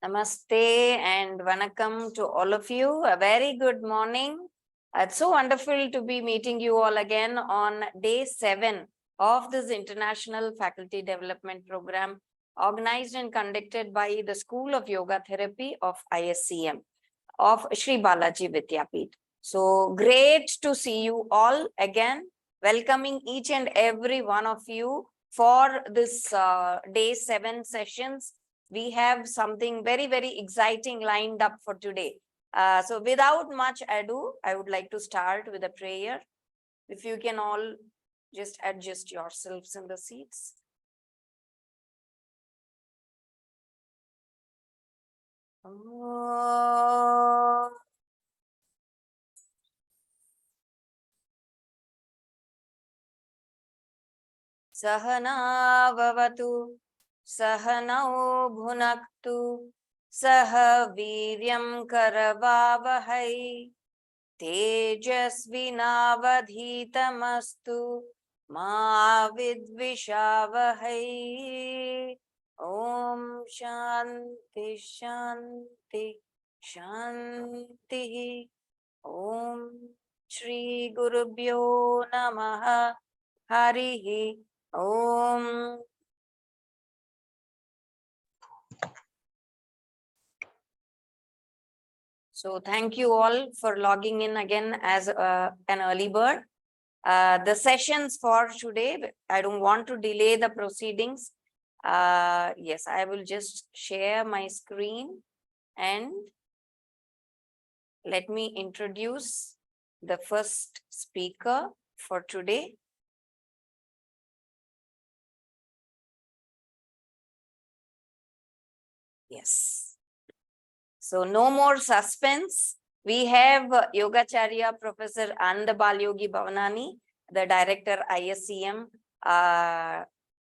Namaste and Vanakkam to all of you. A very good morning. It's so wonderful to be meeting you all again on day 7 of this International Faculty Development Program organized and conducted by the School of Yoga Therapy of ISCM of Sri Balaji Vidyapeeth. So great to see you all again, welcoming each and every one of you for this day 7 sessions. We have something very, very exciting lined up for today. So without much ado, I would like to start with a prayer. If you can all just adjust yourselves in the seats. Oh. Sahana vavatu, sahanau bhunaktu, sah viryam karavavahai, tejasvinavadhitamastu, ma vidvishavahai. Om Shanti Shanti Shanti. Om Shri Gurubhyo Namaha Harihi Om. So thank you all for logging in again as an early bird. The sessions for today, I don't want to delay the proceedings. Yes, I will just share my screen and let me introduce the first speaker for today. Yes. So no more suspense. We have Yogacharya Professor Anandaji Bhavanani, the Director ISCM,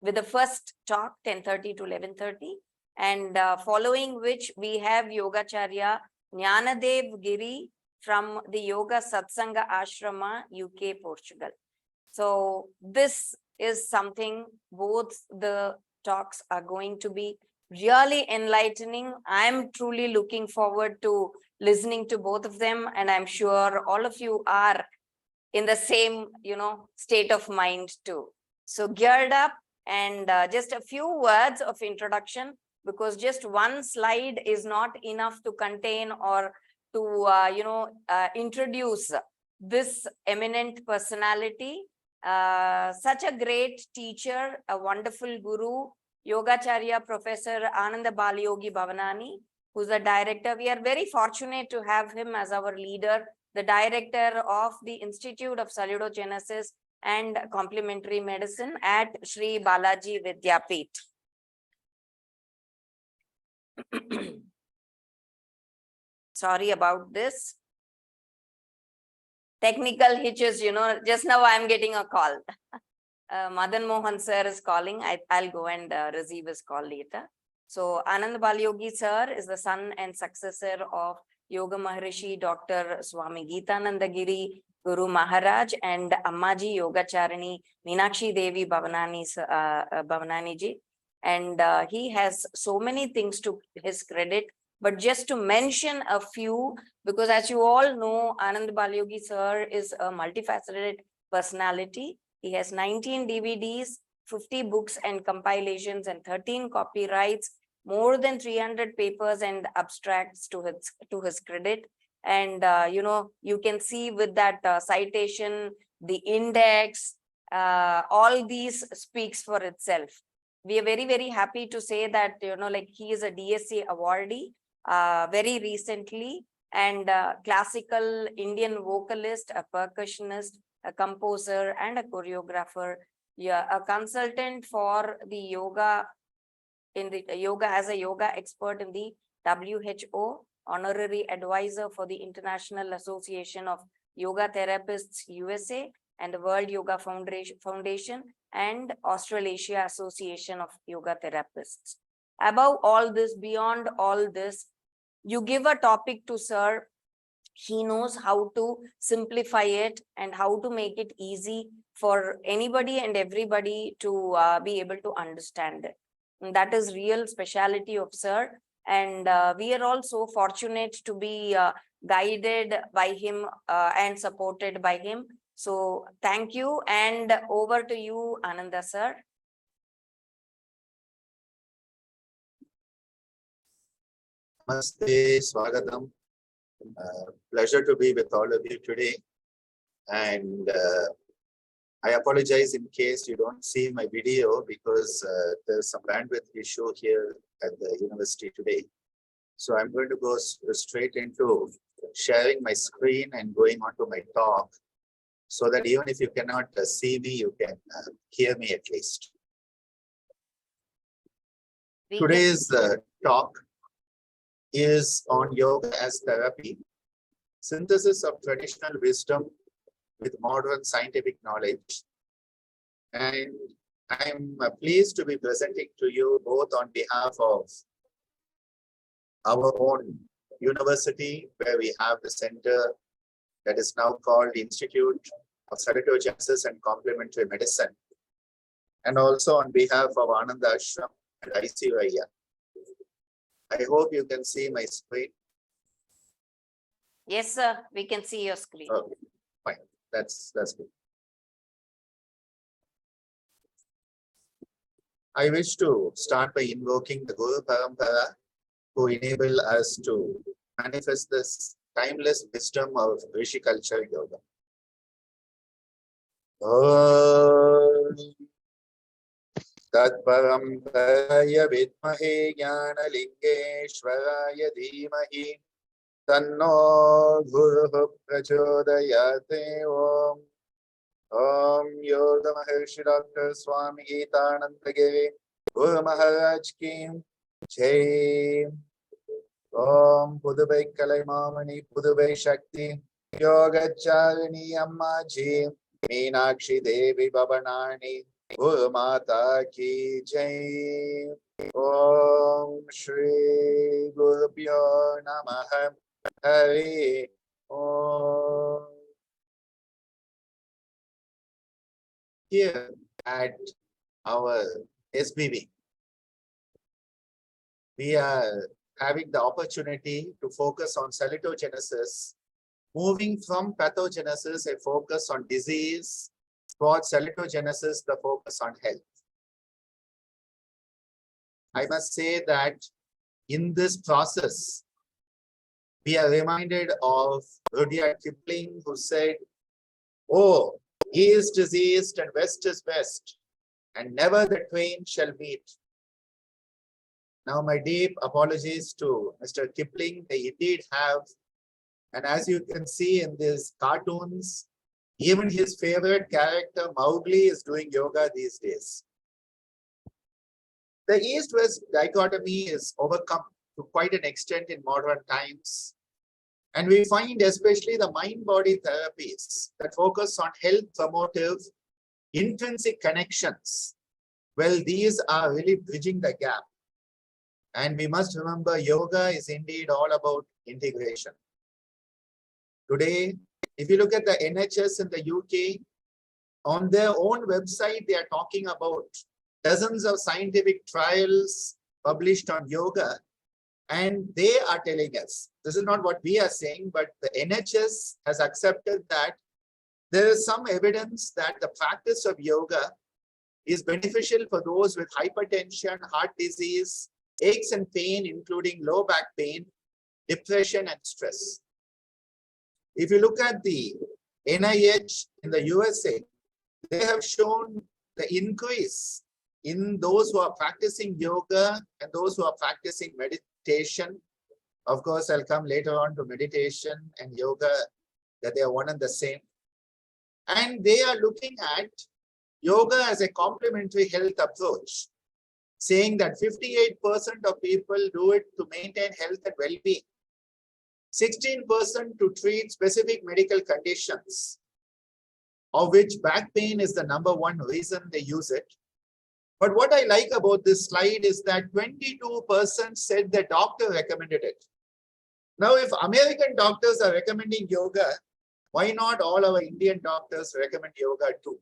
with the first talk 10:30 to 11:30. And following which we have Yogacharya Jnandev Giri from the Yoga Satsanga Ashrama, UK, Portugal. So this is something, both the talks are going to be really enlightening. I'm truly looking forward to listening to both of them, and I'm sure all of you are in the same, state of mind too. So geared up, and just a few words of introduction, because just one slide is not enough to contain or to, introduce this eminent personality, such a great teacher, a wonderful guru, Yogacharya Professor Anandaji Bhavanani, who's the director. We are very fortunate to have him as our leader, the director of the Institute of Salutogenesis and Complementary Medicine at Sri Balaji Vidyapeeth. Sorry about this. Technical hitches, just now I'm getting a call. Madan Mohan sir is calling. I'll go and receive his call later. So Anandaji sir is the son and successor of Yoga Maharishi Dr. Swami Geetananda Giri Guru Maharaj and Ammaji Yogacharini Meenakshi Devi Bhavanani ji. And he has so many things to his credit. But just to mention a few, because as you all know, Anandaji sir is a multifaceted personality. He has 19 DVDs, 50 books and compilations, and 13 copyrights, more than 300 papers and abstracts to his credit. And, you can see with that citation, the index, all these speaks for itself. We are very, very happy to say that, he is a DSC awardee very recently, and classical Indian vocalist, a percussionist, a composer and a choreographer, a consultant for the yoga as a yoga expert in the WHO, honorary advisor for the International Association of Yoga Therapists USA and the World Yoga Foundation and Australasia Association of Yoga Therapists. Above all this, beyond all this, you give a topic to sir, he knows how to simplify it and how to make it easy for anybody and everybody to be able to understand it. And that is real speciality of sir. And we are also fortunate to be guided by him and supported by him. So thank you, and over to you, Ananda sir. Namaste, Swagatam. Pleasure to be with all of you today. And I apologize in case you don't see my video because there's some bandwidth issue here at the university today. So I'm going to go straight into sharing my screen and going on to my talk so that even if you cannot see me, you can hear me at least. Today's talk is on yoga as therapy, synthesis of traditional wisdom with modern scientific knowledge. And I'm pleased to be presenting to you both on behalf of our own university, where we have the center that is now called Institute of Salutogenesis and Complementary Medicine, and also on behalf of Anandaji Ashram and ISCM. I hope you can see my screen. Yes, sir, we can see your screen. Okay, fine. That's good. I wish to start by invoking the Guru Parampara, who enable us to manifest this timeless wisdom of Rishi culture yoga. Om Tat Paramparaya Vidmahe Jnana Lingeshwaraya Dhimahi Tanno Guruh Prachodayate Om Om Yoga Maharshi Dr. Swami Geetanandagiri Guru Maharaj Ki Jai. Om Pudubai Kalaimamani Pudubai Shakti Yogacharya Ammaji Meenakshi Devi Babanani Guru Mata Ki Jai. Om Shri Guru Pyo Namaha Hari Om. Here at our SBV, we are having the opportunity to focus on salutogenesis, moving from pathogenesis, a focus on disease, towards salutogenesis, the focus on health. I must say that in this process, we are reminded of Rudyard Kipling, who said, "Oh, East is East and West is West, and never the twain shall meet." Now, my deep apologies to Mr. Kipling. They indeed have, and as you can see in these cartoons, even his favorite character, Mowgli, is doing yoga these days. The East-West dichotomy is overcome to quite an extent in modern times. And we find especially the mind-body therapies that focus on health promotive, intrinsic connections. Well, these are really bridging the gap. And we must remember, yoga is indeed all about integration. Today, if you look at the NHS in the UK, on their own website, they are talking about dozens of scientific trials published on yoga. And they are telling us, this is not what we are saying, but the NHS has accepted that there is some evidence that the practice of yoga is beneficial for those with hypertension, heart disease, aches and pain, including low back pain, depression, and stress. If you look at the NIH in the USA, they have shown the increase in those who are practicing yoga and those who are practicing meditation. Of course, I'll come later on to meditation and yoga, that they are one and the same. And they are looking at yoga as a complementary health approach, saying that 58% of people do it to maintain health and well-being, 16% to treat specific medical conditions, of which back pain is the #1 reason they use it. But what I like about this slide is that 22% said the doctor recommended it. Now, if American doctors are recommending yoga, why not all our Indian doctors recommend yoga too?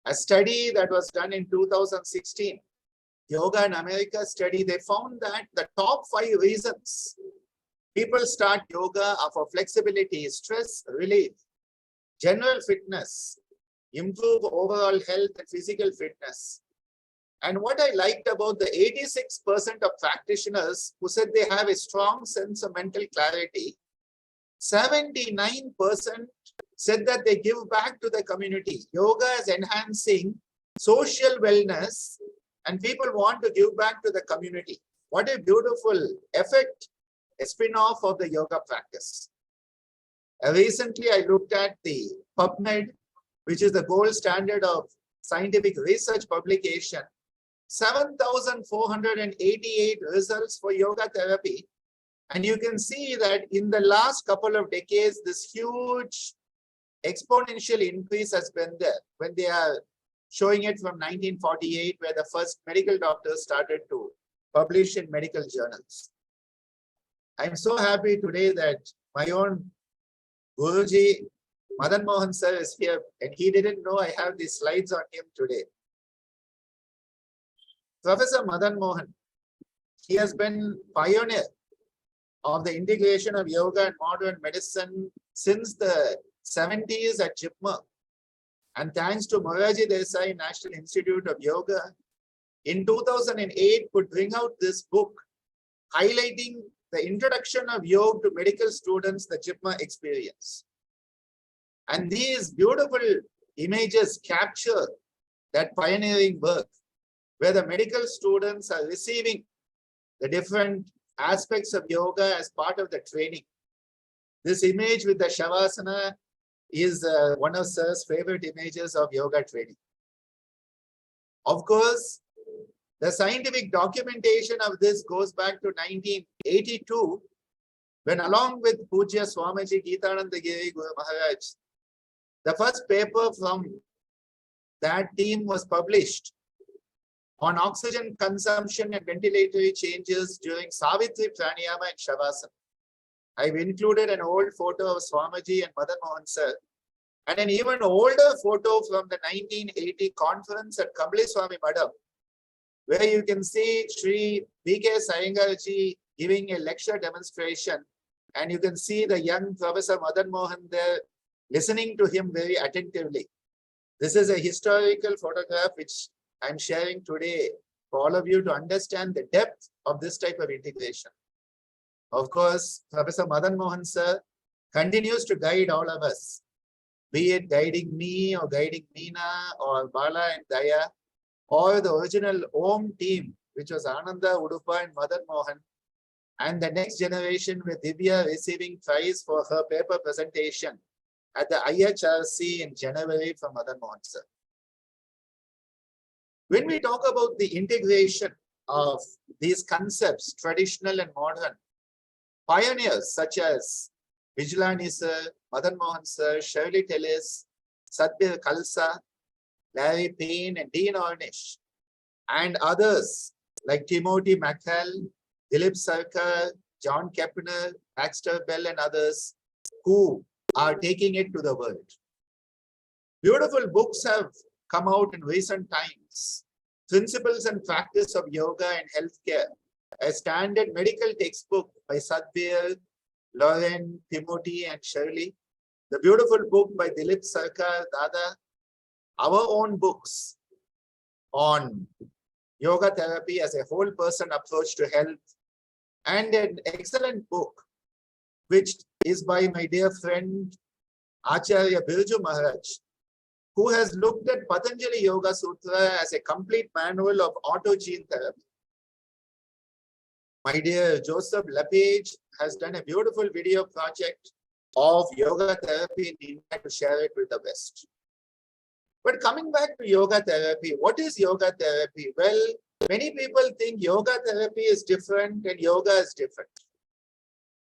A study that was done in 2016 Yoga in America study, they found that the top 5 reasons people start yoga are for flexibility, stress relief, general fitness, improve overall health and physical fitness. And what I liked about the 86% of practitioners who said they have a strong sense of mental clarity, 79% said that they give back to the community. Yoga is enhancing social wellness and people want to give back to the community. What a beautiful effect, a spin-off of the yoga practice. Recently, I looked at the PubMed, which is the gold standard of scientific research publication. 7,488 results for yoga therapy. And you can see that in the last couple of decades, this huge exponential increase has been there when they are showing it from 1948, where the first medical doctors started to publish in medical journals. I'm so happy today that my own Guruji, Madan Mohan sir, is here, and he didn't know I have these slides on him today. Professor Madan Mohan, he has been pioneer of the integration of yoga and modern medicine since the 70s at JIPMER. And thanks to Moraji Desai National Institute of Yoga, in 2008 could bring out this book highlighting the introduction of yoga to medical students, the JIPMER experience. And these beautiful images capture that pioneering work where the medical students are receiving the different aspects of yoga as part of the training. This image with the Shavasana is one of sir's favorite images of yoga training. Of course, the scientific documentation of this goes back to 1982, when along with Pujya Swamiji Geetananda Giri Guru Maharaj, the first paper from that team was published on oxygen consumption and ventilatory changes during Savitri Pranayama and Shavasana. I've included an old photo of Swamiji and Madan Mohan sir, and an even older photo from the 1980 conference at Kamli Swami Madam, where you can see Sri B.K. Sayangarji giving a lecture demonstration, and you can see the young Professor Madan Mohan there listening to him very attentively. This is a historical photograph which I'm sharing today for all of you to understand the depth of this type of integration. Of course, Professor Madan Mohan sir continues to guide all of us, be it guiding me or guiding Meena or Bala and Daya, or the original Om team, which was Ananda, Udupa and Madan Mohan, and the next generation with Divya receiving prize for her paper presentation at the IHRC in January from Madan Mohan sir. When we talk about the integration of these concepts, traditional and modern, pioneers such as Vijlani sir, Madan Mohan sir, Shirley Tellis, Satbir Khalsa, Larry Payne and Dean Ornish, and others like Timothy McHale, Dilip Sarkar, John Kepner, Baxter Bell and others who are taking it to the world. Beautiful books have come out in recent times. Principles and Practice of Yoga and Healthcare, a standard medical textbook by Satbir, Lauren, Timothy and Shirley. The beautiful book by Dilip Sarkar, Dada. Our own books on yoga therapy as a whole person approach to health, and an excellent book which is by my dear friend Acharya Birju Maharaj, who has looked at Patanjali Yoga Sutra as a complete manual of autogene therapy. My dear Joseph LePage has done a beautiful video project of yoga therapy in India to share it with the West. But coming back to yoga therapy, what is yoga therapy? Well, many people think yoga therapy is different and yoga is different.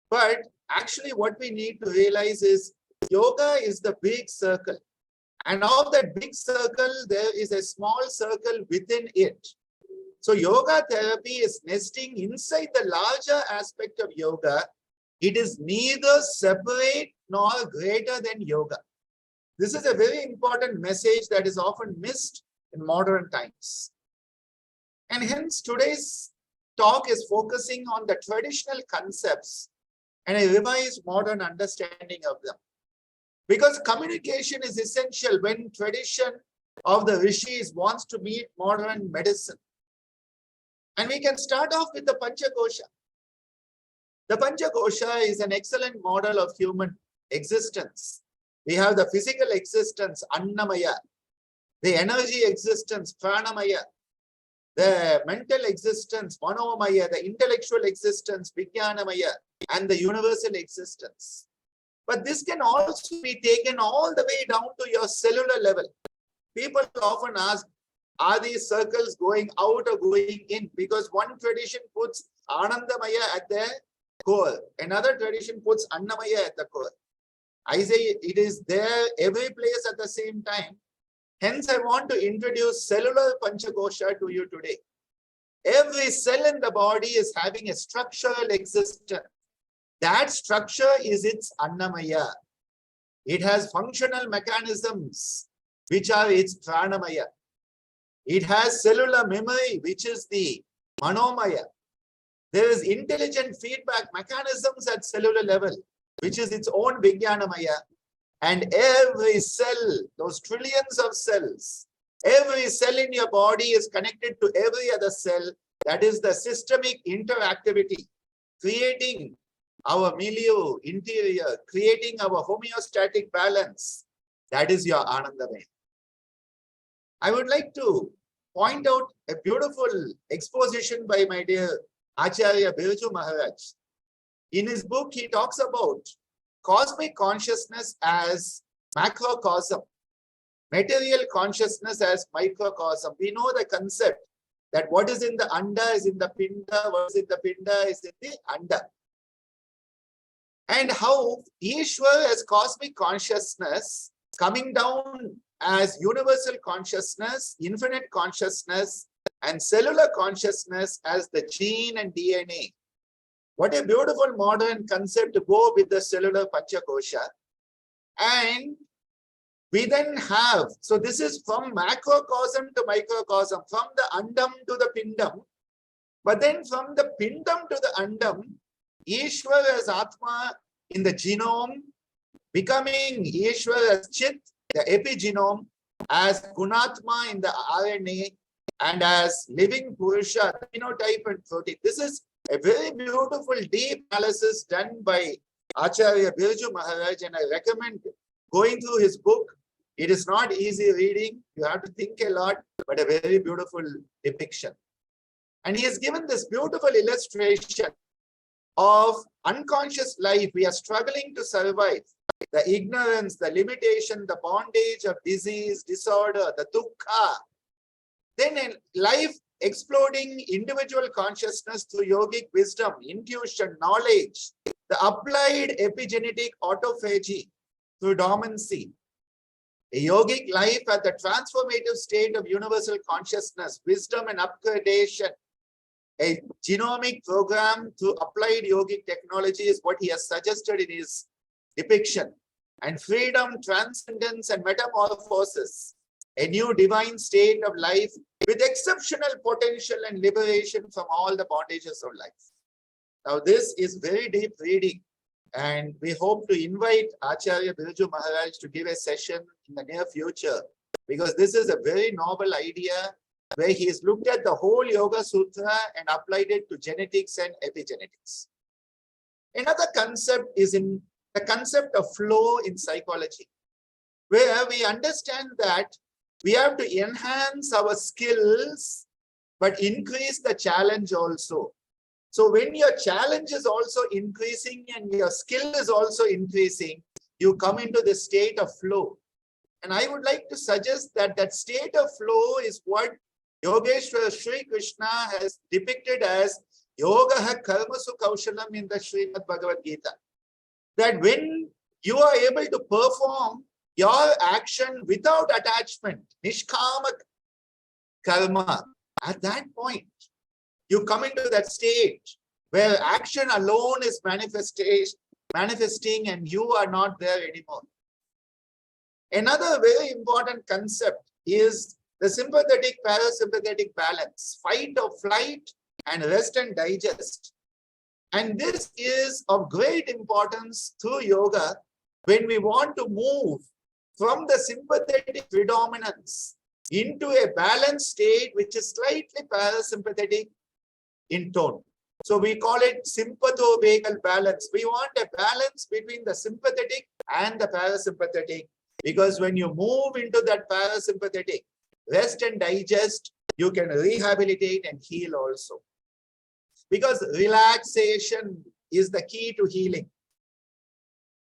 But actually what we need to realize is yoga is the big circle. And of that big circle, there is a small circle within it. So yoga therapy is nesting inside the larger aspect of yoga. It is neither separate nor greater than yoga. This is a very important message that is often missed in modern times. And hence today's talk is focusing on the traditional concepts and a revised modern understanding of them. Because communication is essential when tradition of the rishis wants to meet modern medicine. And we can start off with the Panchakosha. The Panchakosha is an excellent model of human existence. We have the physical existence, Annamaya, the energy existence, Pranamaya, the mental existence, Manomaya, the intellectual existence, Vijnanamaya, and the universal existence. But this can also be taken all the way down to your cellular level. People often ask, are these circles going out or going in? Because one tradition puts Anandamaya at the core. Another tradition puts Annamaya at the core. I say it is there every place at the same time. Hence, I want to introduce cellular Panchakosha to you today. Every cell in the body is having a structural existence. That structure is its Annamaya. It has functional mechanisms, which are its Pranamaya. It has cellular memory, which is the Manomaya. There is intelligent feedback mechanisms at cellular level, which is its own Vijnanamaya. And every cell, those trillions of cells, every cell in your body is connected to every other cell. That is the systemic interactivity, creating our milieu, interior, creating our homeostatic balance. That is your Anandamaya. I would like to point out a beautiful exposition by my dear Acharya Birju Maharaj. In his book, he talks about cosmic consciousness as macrocosm, material consciousness as microcosm. We know the concept that what is in the anda is in the pinda, what is in the pinda is in the anda. And how Ishwar as cosmic consciousness coming down as universal consciousness, infinite consciousness, and cellular consciousness as the gene and DNA. What a beautiful modern concept to go with the cellular Panchakosha. And we then have, so this is from macrocosm to microcosm, from the andam to the pindam. But then from the pindam to the andam, Ishwar as Atma in the genome, becoming Ishwar as Chit, the epigenome, as Gunatma in the RNA, and as living Purusha, phenotype and protein. This is a very beautiful deep analysis done by Acharya Birju Maharaj, and I recommend going through his book. It is not easy reading. You have to think a lot, but a very beautiful depiction. And he has given this beautiful illustration of unconscious life. We are struggling to survive. The ignorance, the limitation, the bondage of disease, disorder, the dukkha. Then in life, exploding individual consciousness through yogic wisdom, intuition, knowledge, the applied epigenetic autophagy through dormancy. A yogic life at the transformative state of universal consciousness, wisdom and upgradation. A genomic program through applied yogic technology is what he has suggested in his depiction. And freedom, transcendence, and metamorphosis. A new divine state of life with exceptional potential and liberation from all the bondages of life. Now, this is very deep reading, and we hope to invite Acharya Birju Maharaj to give a session in the near future, because this is a very novel idea where he has looked at the whole Yoga Sutra and applied it to genetics and epigenetics. Another concept is in the concept of flow in psychology, where we understand that we have to enhance our skills, but increase the challenge also. So when your challenge is also increasing and your skill is also increasing, you come into the state of flow. And I would like to suggest that that state of flow is what Yogeshwara Sri Krishna has depicted as Yogaha Karmasu Kaushalam in the Srimad Bhagavad Gita. That when you are able to perform your action without attachment, Nishkama Karma, at that point, you come into that state where action alone is manifesting and you are not there anymore. Another very important concept is the sympathetic parasympathetic balance, fight or flight, and rest and digest. And this is of great importance through yoga when we want to move from the sympathetic predominance into a balanced state which is slightly parasympathetic in tone. So we call it sympathovagal balance. We want a balance between the sympathetic and the parasympathetic, because when you move into that parasympathetic, rest and digest, you can rehabilitate and heal also. Because relaxation is the key to healing.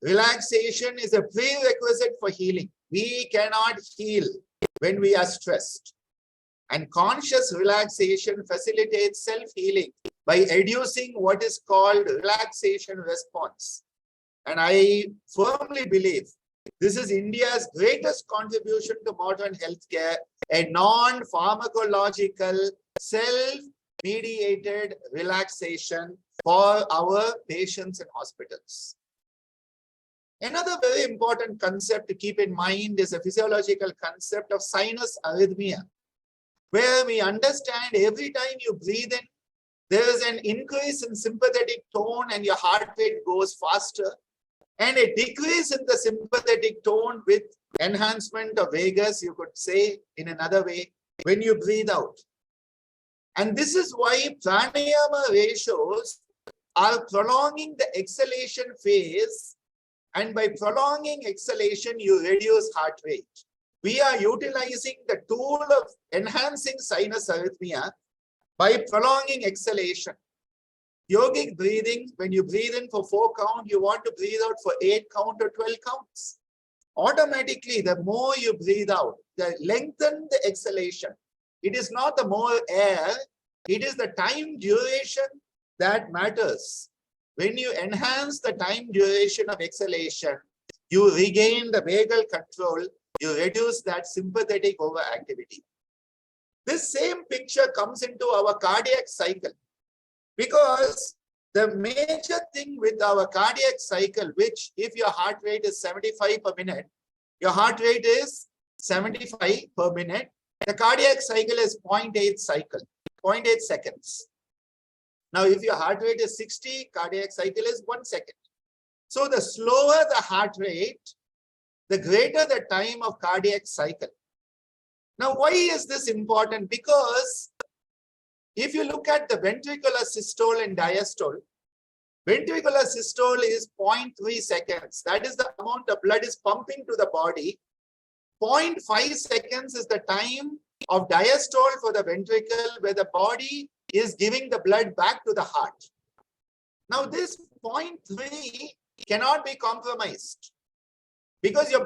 Relaxation is a prerequisite for healing. We cannot heal when we are stressed. And conscious relaxation facilitates self-healing by educing what is called relaxation response. And I firmly believe this is India's greatest contribution to modern healthcare, a non-pharmacological, self-mediated relaxation for our patients in hospitals. Another very important concept to keep in mind is a physiological concept of sinus arrhythmia, where we understand every time you breathe in, there is an increase in sympathetic tone and your heart rate goes faster, and a decrease in the sympathetic tone with enhancement of vagus, you could say in another way, when you breathe out. And this is why pranayama ratios are prolonging the exhalation phase, and by prolonging exhalation, you reduce heart rate. We are utilizing the tool of enhancing sinus arrhythmia by prolonging exhalation. Yogic breathing, when you breathe in for 4 count, you want to breathe out for 8 count or 12 counts. Automatically, the more you breathe out, the lengthen the exhalation. It is not the more air, it is the time duration that matters. When you enhance the time duration of exhalation, you regain the vagal control, you reduce that sympathetic overactivity. This same picture comes into our cardiac cycle, because the major thing with our cardiac cycle, which if your heart rate is 75 per minute, your heart rate is 75 per minute, the cardiac cycle is 0.8 cycle, 0.8 seconds. Now, if your heart rate is 60, cardiac cycle is 1 second. So the slower the heart rate, the greater the time of cardiac cycle. Now, why is this important? Because if you look at the ventricular systole and diastole, ventricular systole is 0.3 seconds. That is the amount of blood is pumping to the body. 0.5 seconds is the time of diastole for the ventricle, where the body is giving the blood back to the heart. Now, this 0.3 cannot be compromised, because your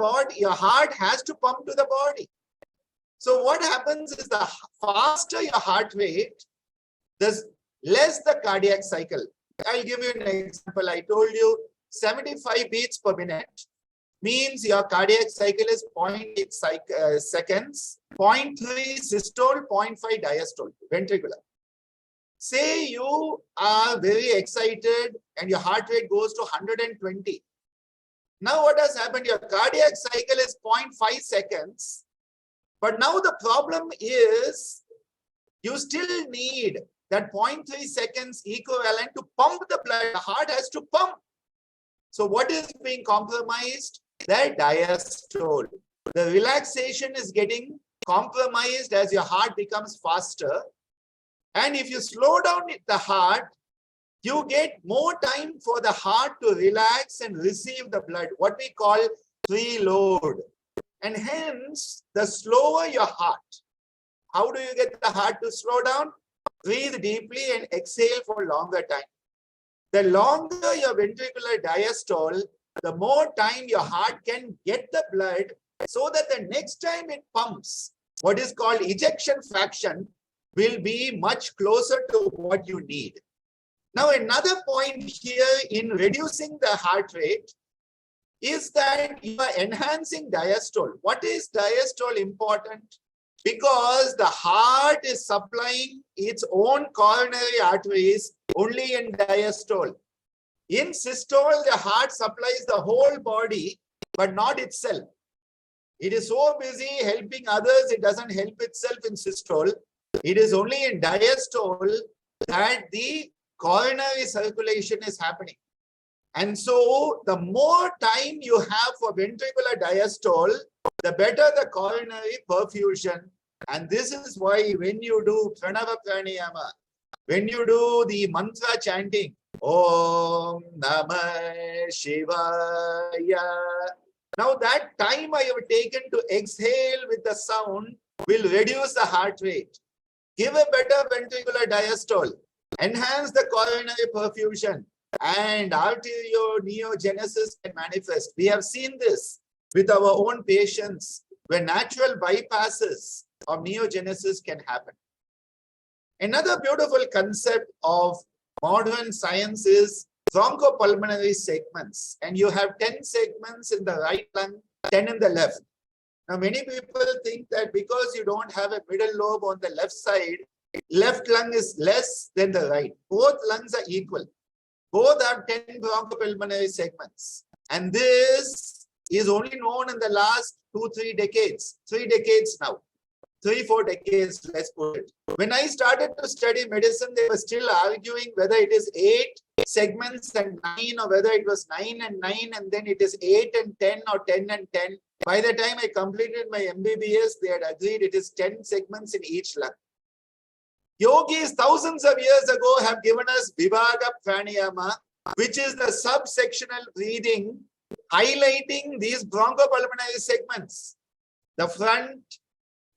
heart has to pump to the body. So what happens is, the faster your heart rate, the less the cardiac cycle. I'll give you an example. I told you 75 beats per minute means your cardiac cycle is 0.8 seconds, 0.3 systole, 0.5 diastole, ventricular. Say you are very excited and your heart rate goes to 120. Now what has happened? Your cardiac cycle is 0.5 seconds. But now the problem is, you still need that 0.3 seconds equivalent to pump the blood. The heart has to pump. So what is being compromised? The diastole. The relaxation is getting compromised as your heart becomes faster. And if you slow down the heart, you get more time for the heart to relax and receive the blood, what we call preload. And hence, the slower your heart. How do you get the heart to slow down? Breathe deeply and exhale for longer time. The longer your ventricular diastole, the more time your heart can get the blood, so that the next time it pumps, what is called ejection fraction will be much closer to what you need. Now, another point here in reducing the heart rate is that you are enhancing diastole. What is diastole important? Because the heart is supplying its own coronary arteries only in diastole. In systole, the heart supplies the whole body, but not itself. It is so busy helping others, it doesn't help itself in systole. It is only in diastole that the coronary circulation is happening. And so the more time you have for ventricular diastole, the better the coronary perfusion. And this is why when you do pranava pranayama, when you do the mantra chanting, Om Namah Shivaya. Now that time I have taken to exhale with the sound will reduce the heart rate, give a better ventricular diastole, enhance the coronary perfusion, and arterioneogenesis can manifest. We have seen this with our own patients where natural bypasses of neogenesis can happen. Another beautiful concept of modern science is bronchopulmonary segments, and you have 10 segments in the right lung, 10 in the left. Now, many people think that because you don't have a middle lobe on the left side, left lung is less than the right. Both lungs are equal. Both have 10 bronchopulmonary segments. And this is only known in the last 2-3 decades, 3 decades now. 3-4 decades, let's put it. When I started to study medicine, they were still arguing whether it is 8 segments and 9 or whether it was 9 and 9 and then it is 8 and 10 or 10 and 10. By the time I completed my MBBS, they had agreed it is 10 segments in each lung. Yogis thousands of years ago have given us Vibhaga Pranayama, which is the subsectional breathing, highlighting these bronchopulmonary segments. The front,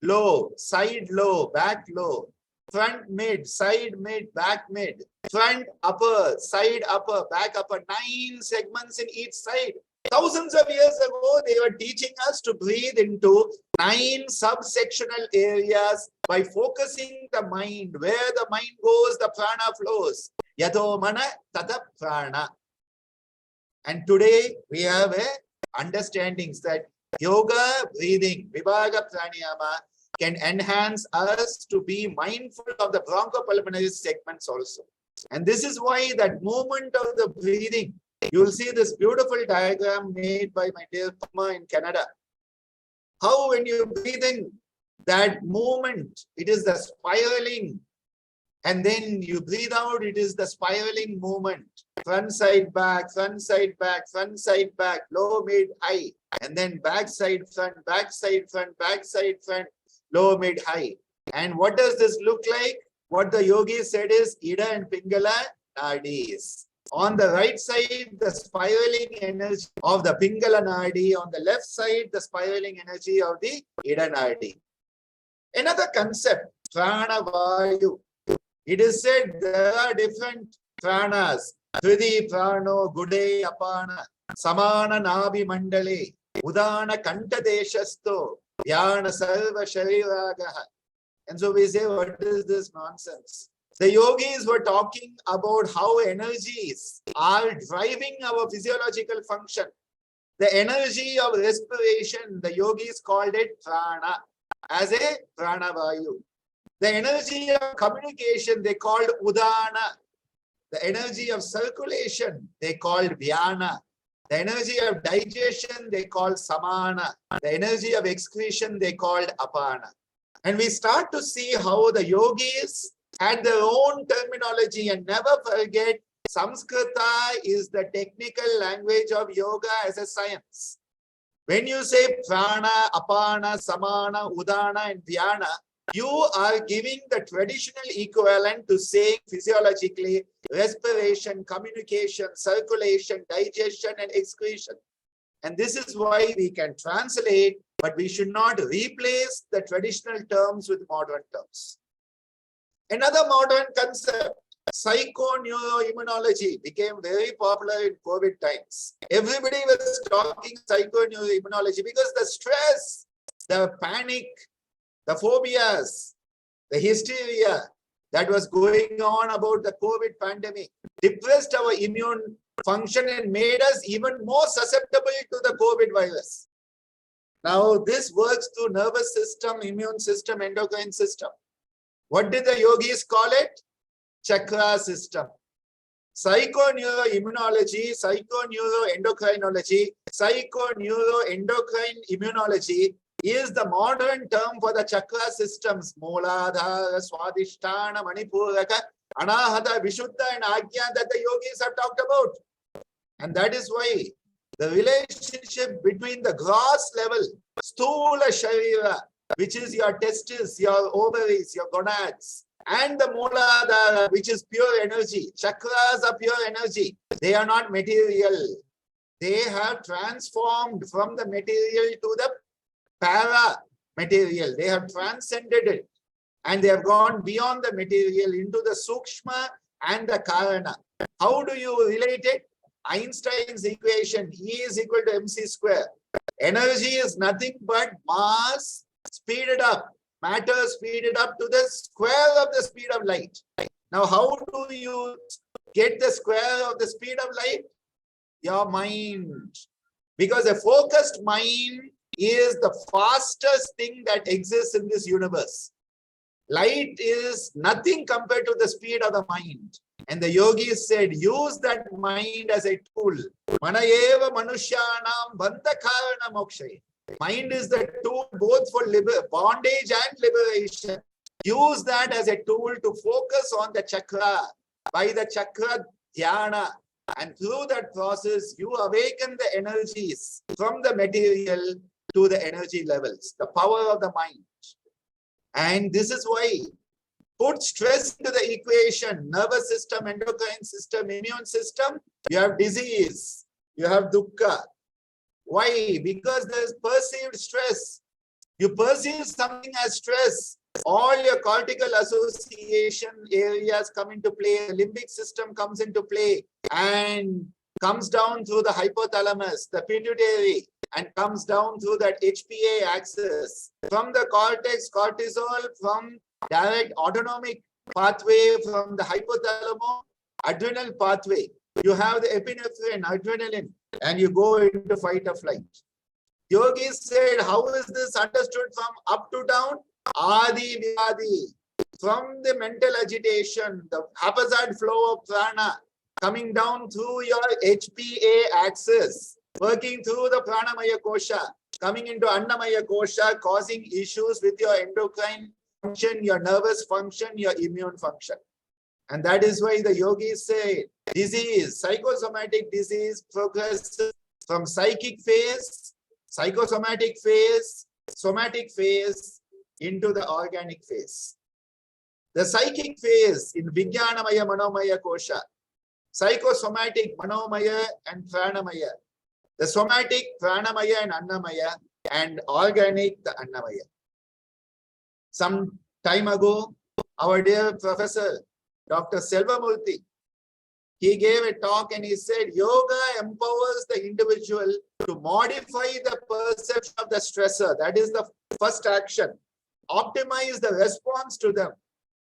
low, side low, back low, front mid, side mid, back mid, front upper, side upper, back upper, 9 segments in each side. Thousands of years ago, they were teaching us to breathe into 9 subsectional areas by focusing the mind. Where the mind goes, the prana flows. Yato mana tata prana. And today we have a understandings that yoga breathing, Vibhaga Pranayama, can enhance us to be mindful of the bronchopulmonary segments also. And this is why that movement of the breathing, you will see this beautiful diagram made by my dear Pama in Canada. How when you breathe in, that movement, it is the spiraling. And then you breathe out, it is the spiraling movement. Front side, back, front side, back, low, mid, high. And then back side, front, back side, low, mid, high. And what does this look like? What the yogi said is Ida and Pingala nadis. On the right side, the spiraling energy of the Pingala nadi. On the left side, the spiraling energy of the Ida nadi. Another concept, prana vayu. It is said there are different pranas. Tridi prano, gude apana, samana nabi mandale, udana kanta deshasto, vyana sarva shariragaha. And so we say, what is this nonsense? The yogis were talking about how energies are driving our physiological function. The energy of respiration, the yogis called it prana, as a pranavayu. The energy of communication, they called udana. The energy of circulation, they called vyana. The energy of digestion, they called samana. The energy of excretion, they called apana. And we start to see how the yogis had their own terminology. And never forget, Samskrita is the technical language of yoga as a science. When you say prana, apana, samana, udana, and vyana, you are giving the traditional equivalent to saying physiologically respiration, communication, circulation, digestion, and excretion. And this is why we can translate, but we should not replace the traditional terms with modern terms. Another modern concept, psychoneuroimmunology, became very popular in COVID times. Everybody was talking psychoneuroimmunology because the stress, the panic, the phobias, the hysteria that was going on about the COVID pandemic depressed our immune function and made us even more susceptible to the COVID virus. Now, this works through nervous system, immune system, endocrine system. What did the yogis call it? Chakra system. psychoneuroimmunology, psychoneuroendocrinology, psychoneuroendocrine immunology is the modern term for the chakra systems. Mooladhara, Swadhisthana, Manipuraka, Anahata, Vishuddha, and Agnya that the yogis have talked about. And that is why the relationship between the gross level, Sthula Sharira, which is your testes, your ovaries, your gonads, and the Mooladhara, which is pure energy. Chakras are pure energy. They are not material. They have transformed from the material to the para material. They have transcended it. And they have gone beyond the material into the Sukshma and the Karana. How do you relate it? Einstein's equation, E is equal to mc square. Energy is nothing but mass speeded up, matter speeded up to the square of the speed of light. Now, how do you get the square of the speed of light? Your mind. Because a focused mind is the fastest thing that exists in this universe. Light is nothing compared to the speed of the mind. And the yogis said, use that mind as a tool. Manayeva manushyanam bandhakarana mokshay. Mind is the tool both for bondage and liberation. Use that as a tool to focus on the chakra. By the chakra dhyana. And through that process, you awaken the energies from the material to the energy levels. The power of the mind. And this is why put stress into the equation, nervous system, endocrine system, immune system, you have disease, you have dukkha. Why? Because there is perceived stress. You perceive something as stress, all your cortical association areas come into play, the limbic system comes into play and comes down through the hypothalamus, the pituitary, and comes down through that HPA axis. From the cortex, cortisol, from direct autonomic pathway from the hypothalamus, adrenal pathway. You have the epinephrine, adrenaline, and you go into fight or flight. Yogis said, how is this understood from up to down? Adi Vyadi. From the mental agitation, the haphazard flow of prana coming down through your HPA axis, working through the pranamaya kosha, coming into annamaya kosha, causing issues with your endocrine function, your nervous function, your immune function. And that is why the yogis say disease, psychosomatic disease progresses from psychic phase, psychosomatic phase, somatic phase into the organic phase. The psychic phase in Vijnanamaya Manomaya Kosha, psychosomatic Manomaya and Pranamaya, the somatic Pranamaya and Annamaya, and organic the Annamaya. Some time ago, our dear professor, Dr. Selvamurthy, he gave a talk and he said, yoga empowers the individual to modify the perception of the stressor. That is the first action. Optimize the response to them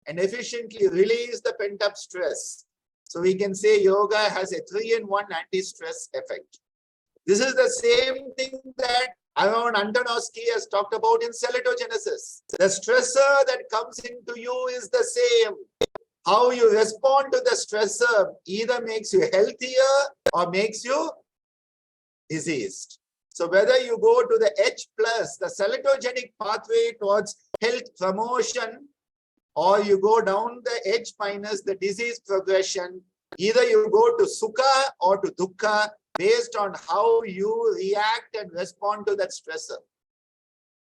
and efficiently release the pent-up stress. So we can say yoga has a 3-in-1 anti-stress effect. This is the same thing that Aaron Antonovsky has talked about in Salutogenesis. The stressor that comes into you is the same. How you respond to the stressor either makes you healthier or makes you diseased. So whether you go to the H+, the salutogenic pathway towards health promotion, or you go down the H-, the disease progression, either you go to Sukha or to Dukkha based on how you react and respond to that stressor.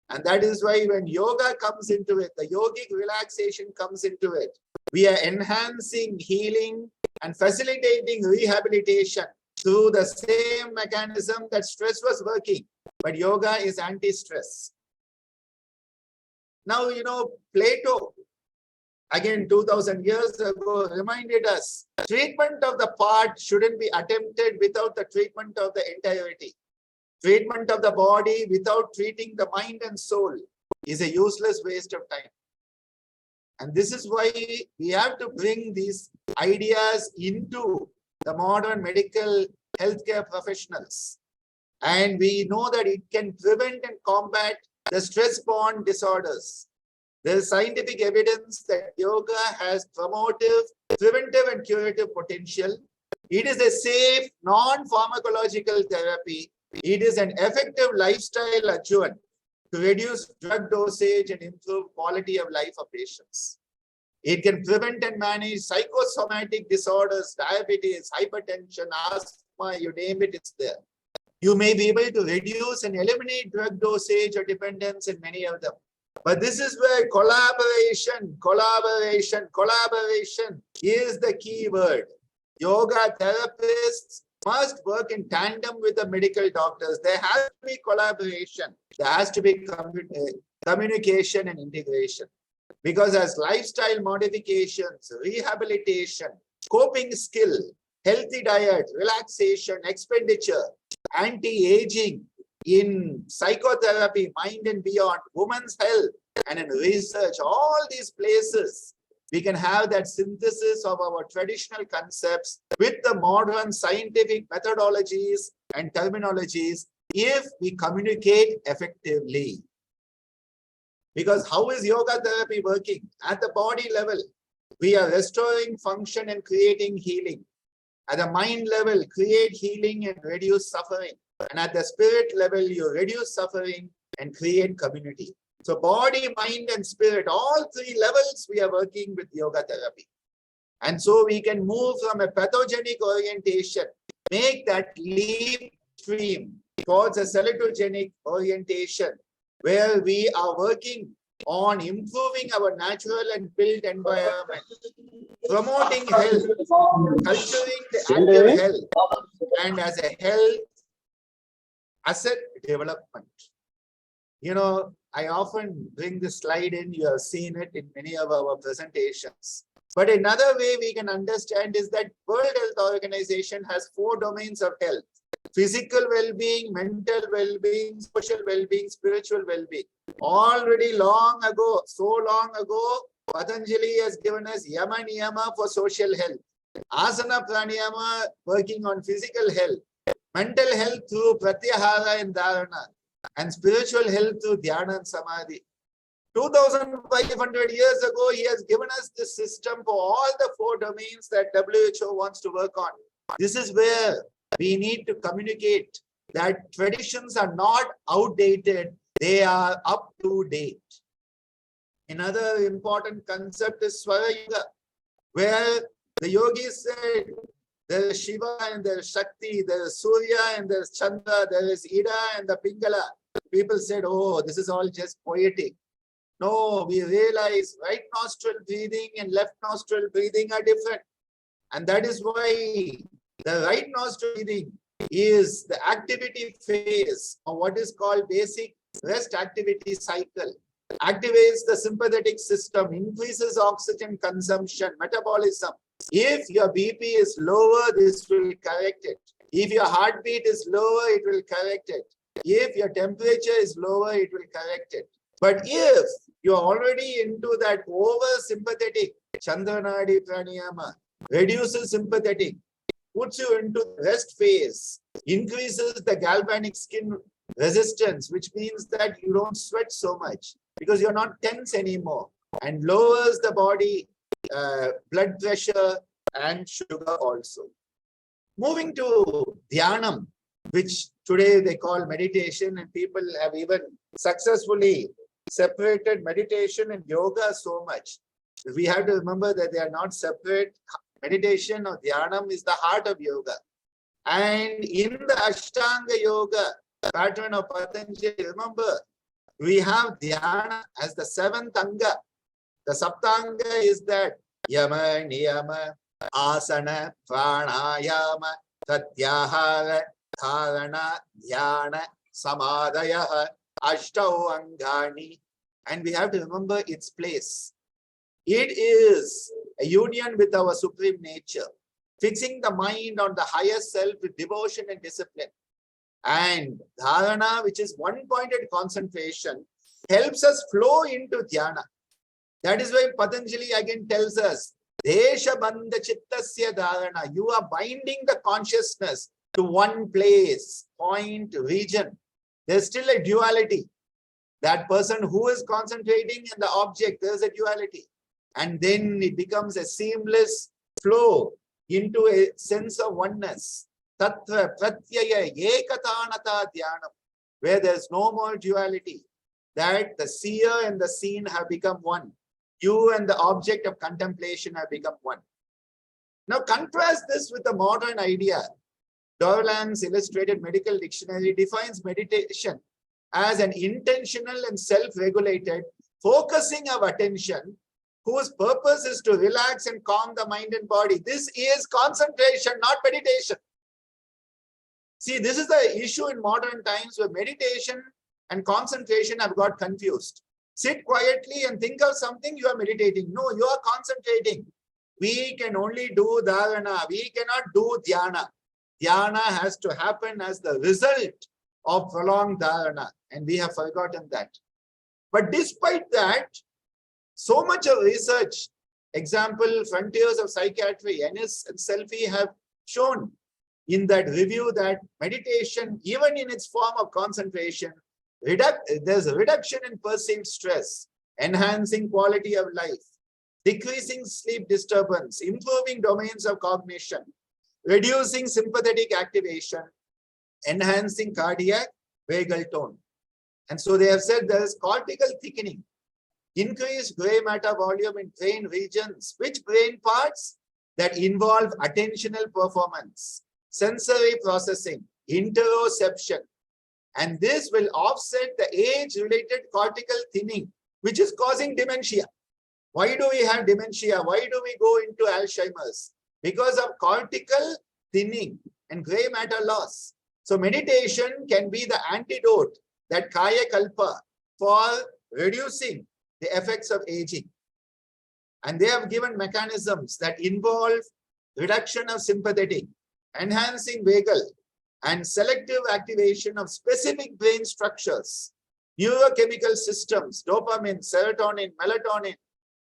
And that is why when yoga comes into it, the yogic relaxation comes into it, we are enhancing healing and facilitating rehabilitation through the same mechanism that stress was working. But yoga is anti-stress. Now, you know, Plato, again 2000 years ago, reminded us, treatment of the part shouldn't be attempted without the treatment of the entirety. Treatment of the body without treating the mind and soul is a useless waste of time. And this is why we have to bring these ideas into the modern medical healthcare professionals. And we know that it can prevent and combat the stress-borne disorders. There is scientific evidence that yoga has promotive, preventive, and curative potential. It is a safe, non-pharmacological therapy. It is an effective lifestyle adjuvant to reduce drug dosage and improve quality of life of patients. It can prevent and manage psychosomatic disorders, diabetes, hypertension, asthma, you name it, it's there. You may be able to reduce and eliminate drug dosage or dependence in many of them. But this is where collaboration is the key word. Yoga therapists must work in tandem with the medical doctors. There has to be collaboration. There has to be communication and integration. Because as lifestyle modifications, rehabilitation, coping skill, healthy diet, relaxation, expenditure, anti-aging, in psychotherapy, mind and beyond, women's health, and in research, all these places, we can have that synthesis of our traditional concepts with the modern scientific methodologies and terminologies if we communicate effectively. Because how is yoga therapy working? At the body level, we are restoring function and creating healing. At the mind level, create healing and reduce suffering. And at the spirit level, you reduce suffering and create community. So body, mind, and spirit, all three levels we are working with yoga therapy. And so we can move from a pathogenic orientation, make that leap stream towards a salutogenic orientation, where we are working on improving our natural and built environment, promoting health, culturing the active health, and as a health asset development. You know, I often bring this slide in, you have seen it in many of our presentations. But another way we can understand is that World Health Organization has 4 domains of health: physical well-being, mental well-being, social well-being, spiritual well-being. Already long ago, so long ago, Patanjali has given us Yama Niyama for social health, Asana Pranayama working on physical health, mental health through Pratyahara and Dharana, and spiritual health through Dhyana and Samadhi. 2,500 years ago, he has given us this system for all the 4 domains that WHO wants to work on. This is where we need to communicate that traditions are not outdated, they are up to date. Another important concept is Swara Yuga, where the yogis said there is Shiva and there is Shakti, there is Surya and there is Chandra, there is Ida and the Pingala. People said, oh, this is all just poetic. No, we realize right nostril breathing and left nostril breathing are different. And that is why the right nostril breathing is the activity phase of what is called basic rest activity cycle. Activates the sympathetic system, increases oxygen consumption, metabolism. If your BP is lower, this will correct it. If your heartbeat is lower, it will correct it. If your temperature is lower, it will correct it. But if you're already into that over-sympathetic Chandranadi Pranayama, reduces sympathetic, puts you into the rest phase, increases the galvanic skin resistance, which means that you don't sweat so much because you're not tense anymore, and lowers the body blood pressure and sugar also. Moving to Dhyanam, which today they call meditation, and people have even successfully separated meditation and yoga so much. We have to remember that they are not separate. Meditation or Dhyanam is the heart of yoga. And in the Ashtanga yoga pattern of Patanjali, remember, we have Dhyana as the 7th Anga. The Saptanga is that Yama, Niyama, Asana, Pranayama, Pratyahara, Dharana, Dhyana, Samadhaya, Ashtau Angani. And we have to remember its place. It is a union with our supreme nature, fixing the mind on the higher self with devotion and discipline. And Dharana, which is one-pointed concentration, helps us flow into Dhyana. That is why Patanjali again tells us, Desha Bandha Chittasya Dharana. You are binding the consciousness to one place, point, region. There's still a duality. That person who is concentrating in the object, there's a duality. And then it becomes a seamless flow into a sense of oneness. Tattva, pratyaya, ekatanata dhyanam, where there's no more duality, that the seer and the seen have become one. You and the object of contemplation have become one. Now contrast this with the modern idea. Dorland's Illustrated Medical Dictionary defines meditation as an intentional and self-regulated focusing of attention whose purpose is to relax and calm the mind and body. This is concentration, not meditation. See, this is the issue in modern times where meditation and concentration have got confused. Sit quietly and think of something, you are meditating. No, you are concentrating. We can only do dharana. We cannot do dhyana. Dhyana has to happen as the result of prolonged dharana, and we have forgotten that. But despite that, so much of research, example, Frontiers of Psychiatry, Ennis and Selfie have shown in that review that meditation, even in its form of concentration, there's a reduction in perceived stress, enhancing quality of life, decreasing sleep disturbance, improving domains of cognition, reducing sympathetic activation, enhancing cardiac vagal tone. And so they have said there is cortical thickening, increased gray matter volume in brain regions. Which brain parts? That involve attentional performance, sensory processing, interoception. And this will offset the age-related cortical thinning, which is causing dementia. Why do we have dementia? Why do we go into Alzheimer's? Because of cortical thinning and gray matter loss. So meditation can be the antidote, that kaya kalpa, for reducing the effects of aging. And they have given mechanisms that involve reduction of sympathetic, enhancing vagal, and selective activation of specific brain structures, neurochemical systems, dopamine, serotonin, melatonin,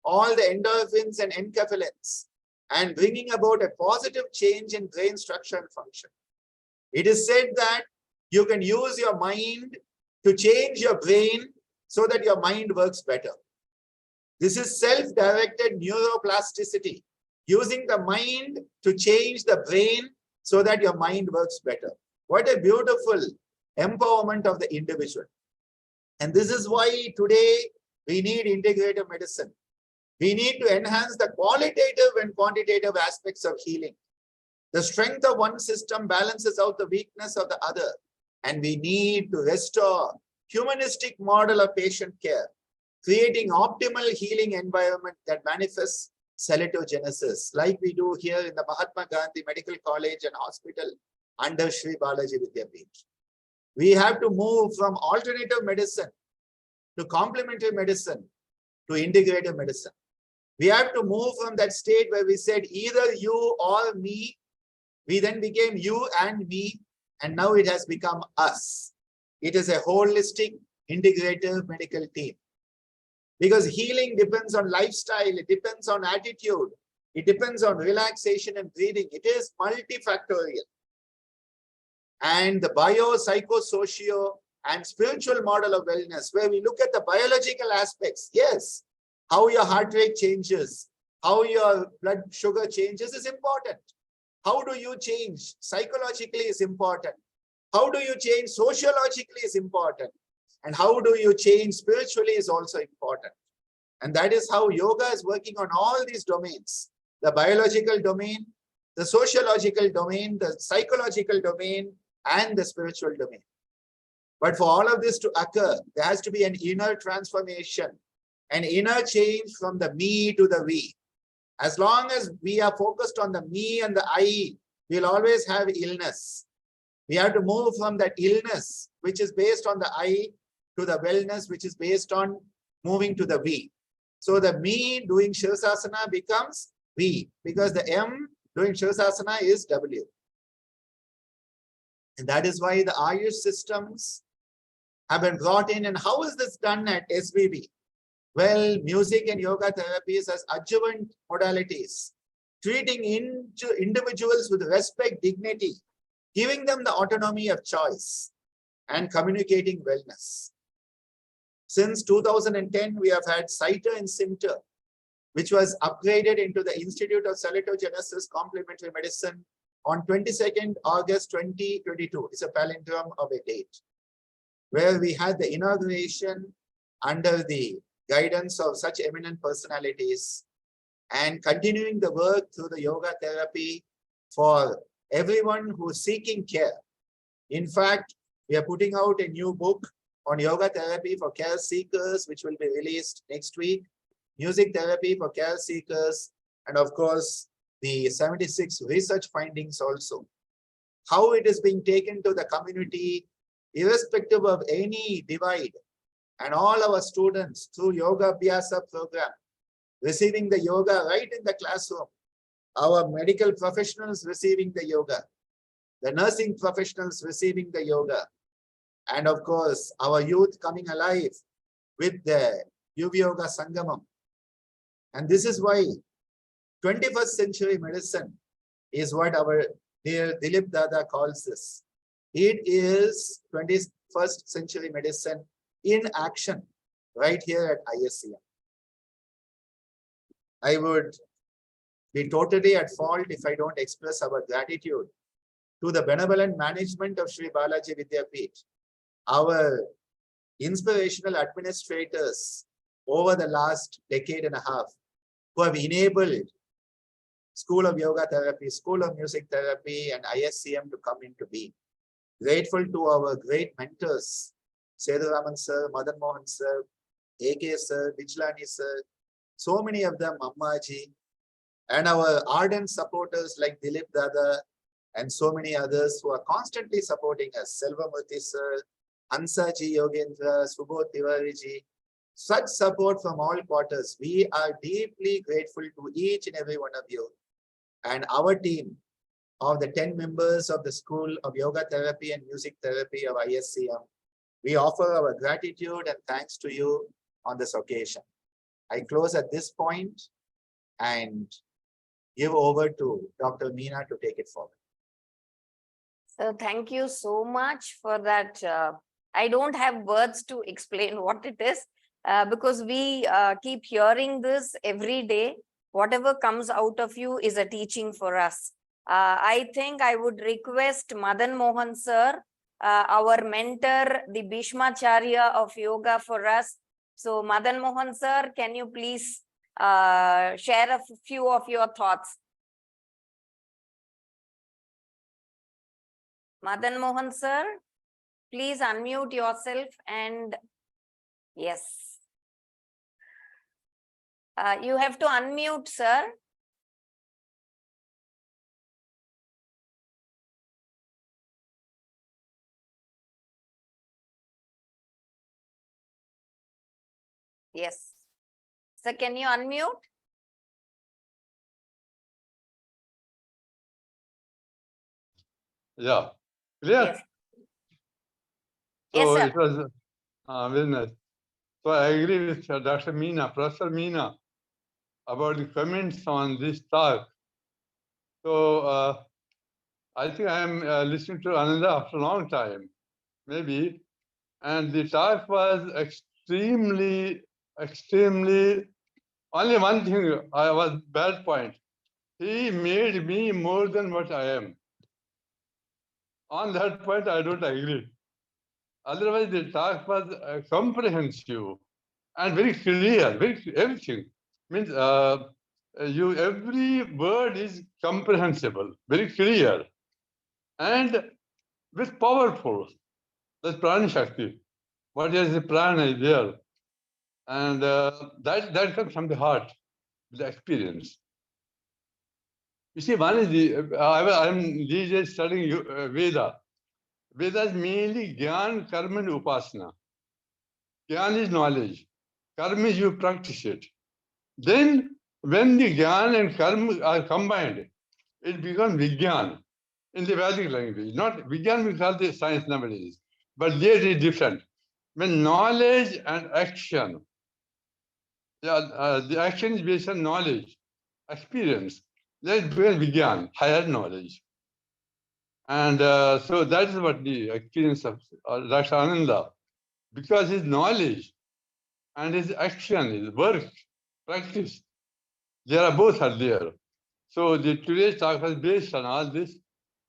all the endorphins and enkephalins, and bringing about a positive change in brain structure and function. It is said that you can use your mind to change your brain so that your mind works better. This is self-directed neuroplasticity, using the mind to change the brain so that your mind works better. What a beautiful empowerment of the individual. And this is why today we need integrative medicine. We need to enhance the qualitative and quantitative aspects of healing. The strength of one system balances out the weakness of the other. And we need to restore humanistic model of patient care, creating optimal healing environment that manifests salutogenesis, like we do here in the Mahatma Gandhi Medical College and Hospital under Sri Balaji Vidyapeeth. We have to move from alternative medicine to complementary medicine to integrative medicine. We have to move from that state where we said either you or me. We then became you and me, and now it has become us. It is a holistic, integrative medical team. Because healing depends on lifestyle, it depends on attitude, it depends on relaxation and breathing. It is multifactorial. And the bio, psycho-socio, and spiritual model of wellness, where we look at the biological aspects, yes, how your heart rate changes, how your blood sugar changes is important. How do you change psychologically is important. How do you change sociologically is important. And how do you change spiritually is also important. And that is how yoga is working on all these domains. The biological domain, the sociological domain, the psychological domain, and the spiritual domain. But for all of this to occur, there has to be an inner transformation, an inner change from the me to the we. As long as we are focused on the me and the I, we'll always have illness. We have to move from that illness, which is based on the I, to the wellness, which is based on moving to the we. So the me doing Shirsasana becomes we, because the M doing Shirsasana is W. And that is why the Ayush systems have been brought in. And how is this done at SBV? Well, music and yoga therapies as adjuvant modalities, treating individuals with respect, dignity, giving them the autonomy of choice, and communicating wellness. Since 2010, we have had Sighter and Sinter which was upgraded into the Institute of Salutogenesis Complementary Medicine on 22nd August 2022. It's a palindrome of a date, where we had the inauguration under the guidance of such eminent personalities and continuing the work through the yoga therapy for everyone who is seeking care. In fact, we are putting out a new book on yoga therapy for care seekers, which will be released next week, music therapy for care seekers, and of course, the 76 research findings also. How it is being taken to the community, irrespective of any divide, and all our students through Yoga Abhyasa program, receiving the yoga right in the classroom, our medical professionals receiving the yoga, the nursing professionals receiving the yoga, and of course, our youth coming alive with the Yuva Yoga Sangamam. And this is why 21st century medicine is what our dear Dilip Dada calls this. It is 21st century medicine in action right here at ISCM. I would be totally at fault if I don't express our gratitude to the benevolent management of Sri Balaji Vidyapeeth, our inspirational administrators over the last decade and a half, who have enabled School of Yoga Therapy, School of Music Therapy, and ISCM to come into being. Grateful to our great mentors, Seduraman sir, Madan Mohan sir, AK sir, Vijlani sir, so many of them, Ammaji, and our ardent supporters like Dilip Dada, and so many others who are constantly supporting us, Selvamurthy sir, Ansaji Yogendra, Subodh Tiwariji. Such support from all quarters. We are deeply grateful to each and every one of you. And our team of the 10 members of the School of Yoga Therapy and Music Therapy of ISCM, we offer our gratitude and thanks to you on this occasion. I close at this point and give over to Dr. Meena to take it forward. So thank you so much for that. I don't have words to explain what it is, because we keep hearing this every day. Whatever comes out of you is a teaching for us. I think I would request Madan Mohan sir, our mentor, the Bhishmacharya of yoga for us. So Madan Mohan sir, can you please share a few of your thoughts? Madan Mohan sir, please unmute yourself and yes. You have to unmute, sir. Yes. Sir, can you unmute? Yeah. Clear? Yes. So Yes, sir. it was very nice. So I agree with Dr. Meena, Professor Meena, about the comments on this talk. So I think I am listening to Ananda after a long time, maybe. And the talk was extremely, only one thing I was bad point. He made me more than what I am. On that point, I don't agree. Otherwise, the talk was comprehensive and very clear, everything. Means every word is comprehensible, very clear, and with powerful. That's prana shakti. What is the prana is there, and that comes from the heart, the experience. You see, one is the I am these days studying Veda. Veda is mainly Gyan, Karma, and Upasana. Gyan is knowledge. Karma is you practice it. Then, when the Gyan and Karma are combined, it becomes Vigyan in the Vedic language. Not Vigyan, we call the science nowadays, but there it is different. When knowledge and action, the action is based on knowledge, experience, then it becomes Vigyan, higher knowledge. And so that is what the experience of Dr. Ananda, because his knowledge and his action, his work, practice, There are both are there. So the today's talk was based on all this,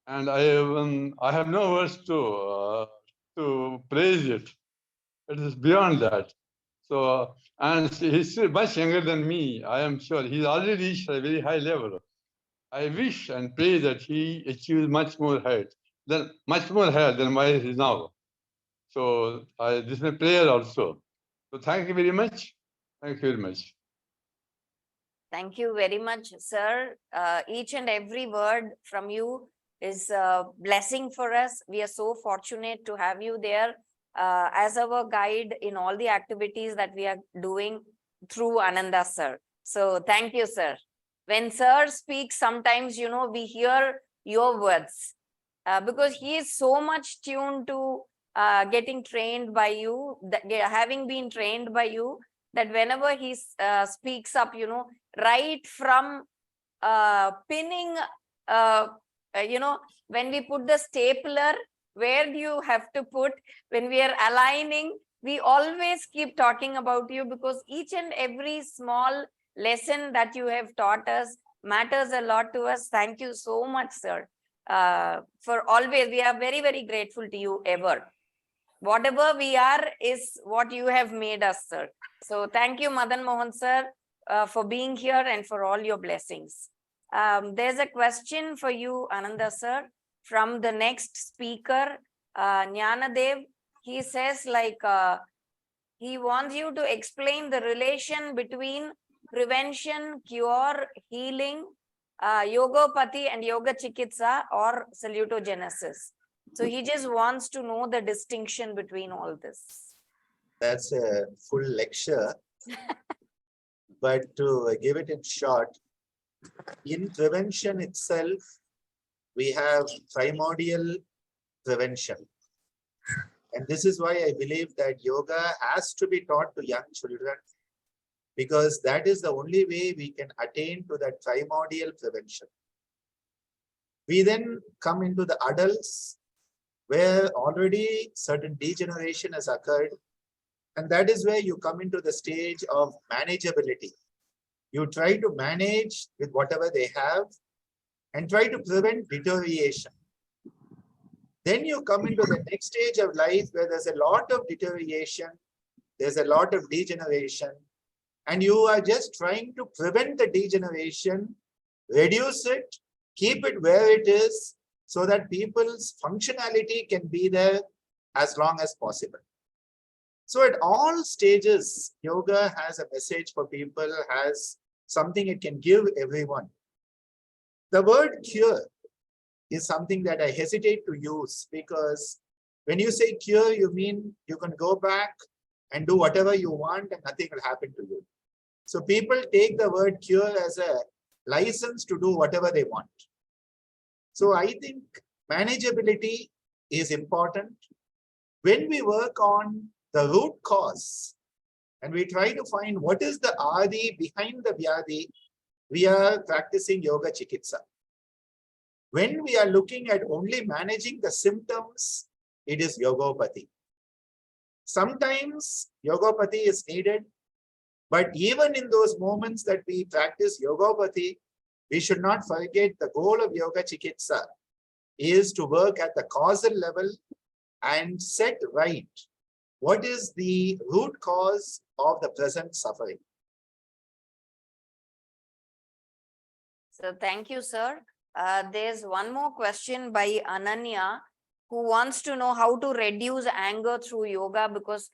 and I have no words to praise it. It is beyond that. So, and he's still much younger than me, I am sure. He's already reached a very high level. I wish and pray that he achieves much more higher than where he is now. So this is my prayer also. So thank you very much. Thank you very much. Thank you very much, sir. Each and every word from you is a blessing for us. We are so fortunate to have you there as our guide in all the activities that we are doing through Ananda, sir. So thank you, sir. When sir speaks, sometimes, we hear your words because he is so much tuned to getting trained by you, having been trained by you, that whenever he speaks up, right from pinning, when we put the stapler, where do you have to put, when we are aligning, we always keep talking about you, because each and every small lesson that you have taught us matters a lot to us. Thank you so much, sir. For always, we are very, very grateful to you ever. Whatever we are is what you have made us, sir. So thank you, Madan Mohan, sir, for being here and for all your blessings. There's a question for you, Ananda, sir, from the next speaker, Jnandev. He says, he wants you to explain the relation between prevention, cure, healing, Yogopathy and Yogachariya or Salutogenesis. So he just wants to know the distinction between all this. That's a full lecture. But to give it in short, in prevention itself, we have primordial prevention. And this is why I believe that yoga has to be taught to young children, because that is the only way we can attain to that primordial prevention. We then come into the adults, where already certain degeneration has occurred. And that is where you come into the stage of manageability. You try to manage with whatever they have and try to prevent deterioration. Then you come into the next stage of life where there's a lot of deterioration, there's a lot of degeneration, and you are just trying to prevent the degeneration, reduce it, keep it where it is, so that people's functionality can be there as long as possible. So at all stages, yoga has a message for people, has something it can give everyone. The word cure is something that I hesitate to use, because when you say cure, you mean you can go back and do whatever you want and nothing will happen to you. So people take the word cure as a license to do whatever they want. So I think manageability is important. When we work on the root cause and we try to find what is the adi behind the vyadi, we are practicing Yogachariya. When we are looking at only managing the symptoms, it is Yogopathy. Sometimes Yogopathy is needed, but even in those moments that we practice Yogopathy, we should not forget the goal of Yogachariya is to work at the causal level and set right what is the root cause of the present suffering. So thank you, sir. There's one more question by Ananya, who wants to know how to reduce anger through yoga, because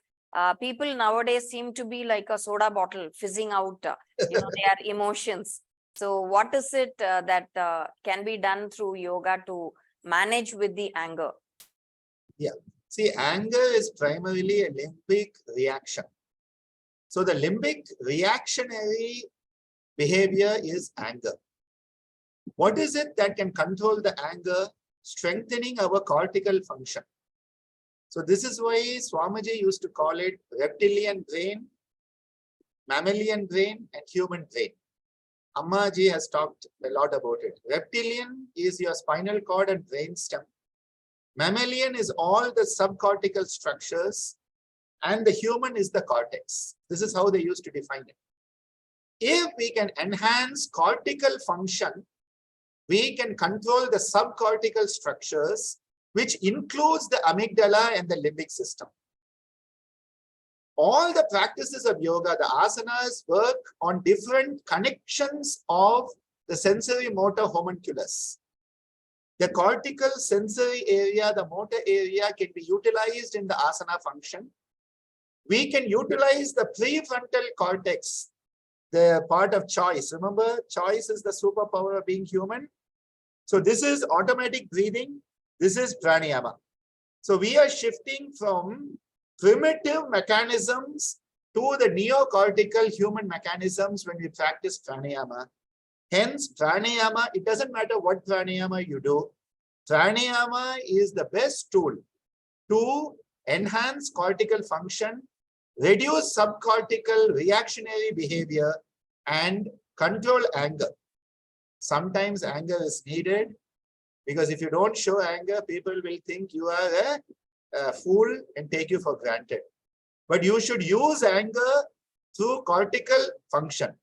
people nowadays seem to be like a soda bottle fizzing out, their emotions. So what is it that can be done through yoga to manage with the anger? Yeah, see, anger is primarily a limbic reaction. So the limbic reactionary behavior is anger. What is it that can control the anger? Strengthening our cortical function. So this is why Swamiji used to call it reptilian brain, mammalian brain, and human brain. Ammaji has talked a lot about it. Reptilian is your spinal cord and brain stem. Mammalian is all the subcortical structures, and the human is the cortex. This is how they used to define it. If we can enhance cortical function, we can control the subcortical structures, which includes the amygdala and the limbic system. All the practices of yoga, the asanas, work on different connections of the sensory motor homunculus. The cortical sensory area, the motor area can be utilized in the asana function. We can utilize the prefrontal cortex, the part of choice. Remember, choice is the superpower of being human. So this is automatic breathing. This is pranayama. So we are shifting from primitive mechanisms to the neocortical human mechanisms when we practice pranayama. Hence, pranayama, it doesn't matter what pranayama you do. Pranayama is the best tool to enhance cortical function, reduce subcortical reactionary behavior, and control anger. Sometimes anger is needed, because if you don't show anger, people will think you are a fool and take you for granted. But you should use anger through cortical function,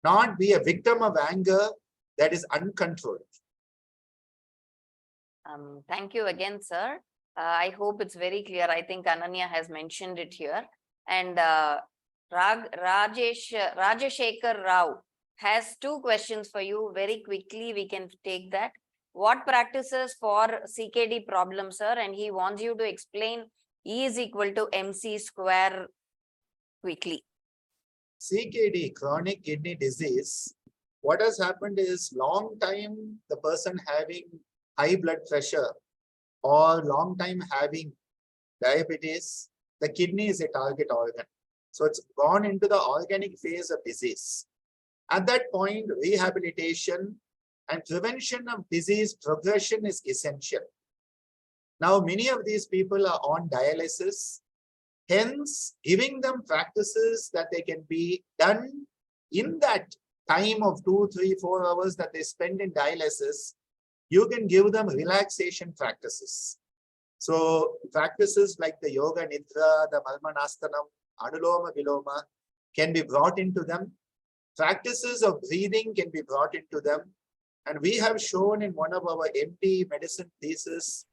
not be a victim of anger that is uncontrolled. Thank you again, sir. I hope it's very clear. I think Ananya has mentioned it here. And Rajeshekar Rao has 2 questions for you. Very quickly, we can take that. What practices for CKD problem, sir? And he wants you to explain E is equal to MC square quickly. CKD, chronic kidney disease, what has happened is long time the person having high blood pressure or long time having diabetes, the kidney is a target organ. So it's gone into the organic phase of disease. At that point, rehabilitation and prevention of disease progression is essential. Now, many of these people are on dialysis. Hence, giving them practices that they can be done in that time of 2, 3, 4 hours that they spend in dialysis, you can give them relaxation practices. So practices like the yoga nidra, the marmanastanam, anuloma viloma can be brought into them. Practices of breathing can be brought into them. And we have shown in one of our MD medicine thesis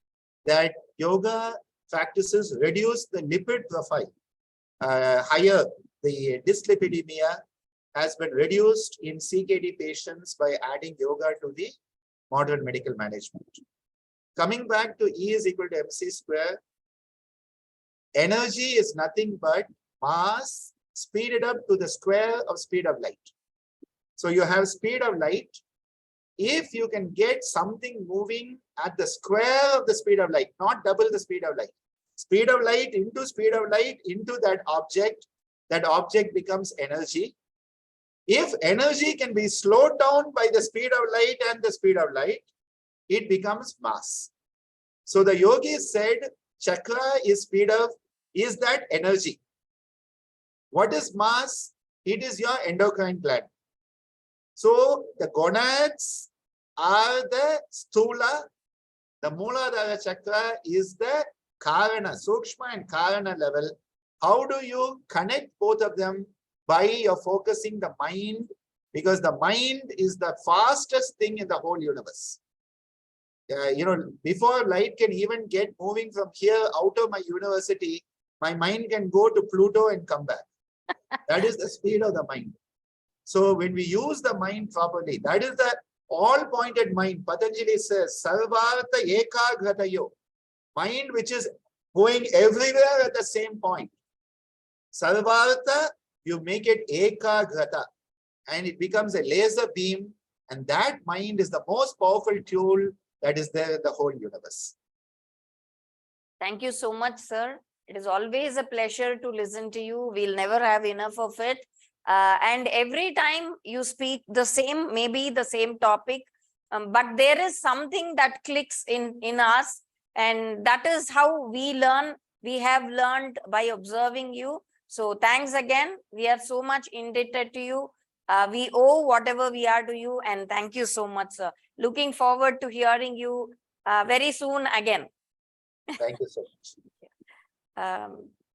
that yoga practices reduce the lipid profile. Higher, the dyslipidemia has been reduced in CKD patients by adding yoga to the modern medical management. Coming back to E is equal to MC square, energy is nothing but mass speeded up to the square of speed of light. So you have speed of light. If you can get something moving at the square of the speed of light, not double the speed of light, speed of light into that object becomes energy. If energy can be slowed down by the speed of light and the speed of light, it becomes mass. So the yogis said chakra is that energy. What is mass? It is your endocrine gland. So the gonads are the stula, the Mooladhara chakra is the Karana, Sukshma and Karana level. How do you connect both of them? By your focusing the mind, because the mind is the fastest thing in the whole universe. Before light can even get moving from here out of my university, my mind can go to Pluto and come back. That is the speed of the mind. So when we use the mind properly, that is the all-pointed mind. Patanjali says, Sarvartha ekagratayo, mind which is going everywhere at the same point. Sarvartha, you make it ekagrata, and it becomes a laser beam, and that mind is the most powerful tool that is there in the whole universe. Thank you so much, sir. It is always a pleasure to listen to you. We'll never have enough of it. And every time you speak maybe the same topic, but there is something that clicks in us, and that is how we learn. We have learned by observing you. So thanks again. We are so much indebted to you. We owe whatever we are to you, and thank you so much, sir. Looking forward to hearing you very soon again. Thank you so much.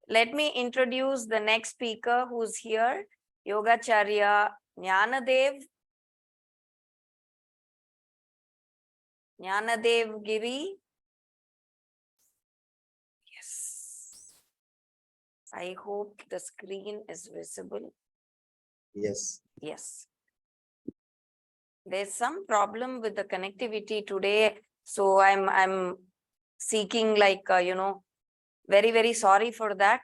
Let me introduce the next speaker who's here, Yogacharya Jnandev Giri. Yes. I hope the screen is visible. Yes. Yes. There's some problem with the connectivity today. So I'm seeking like, very, very sorry for that.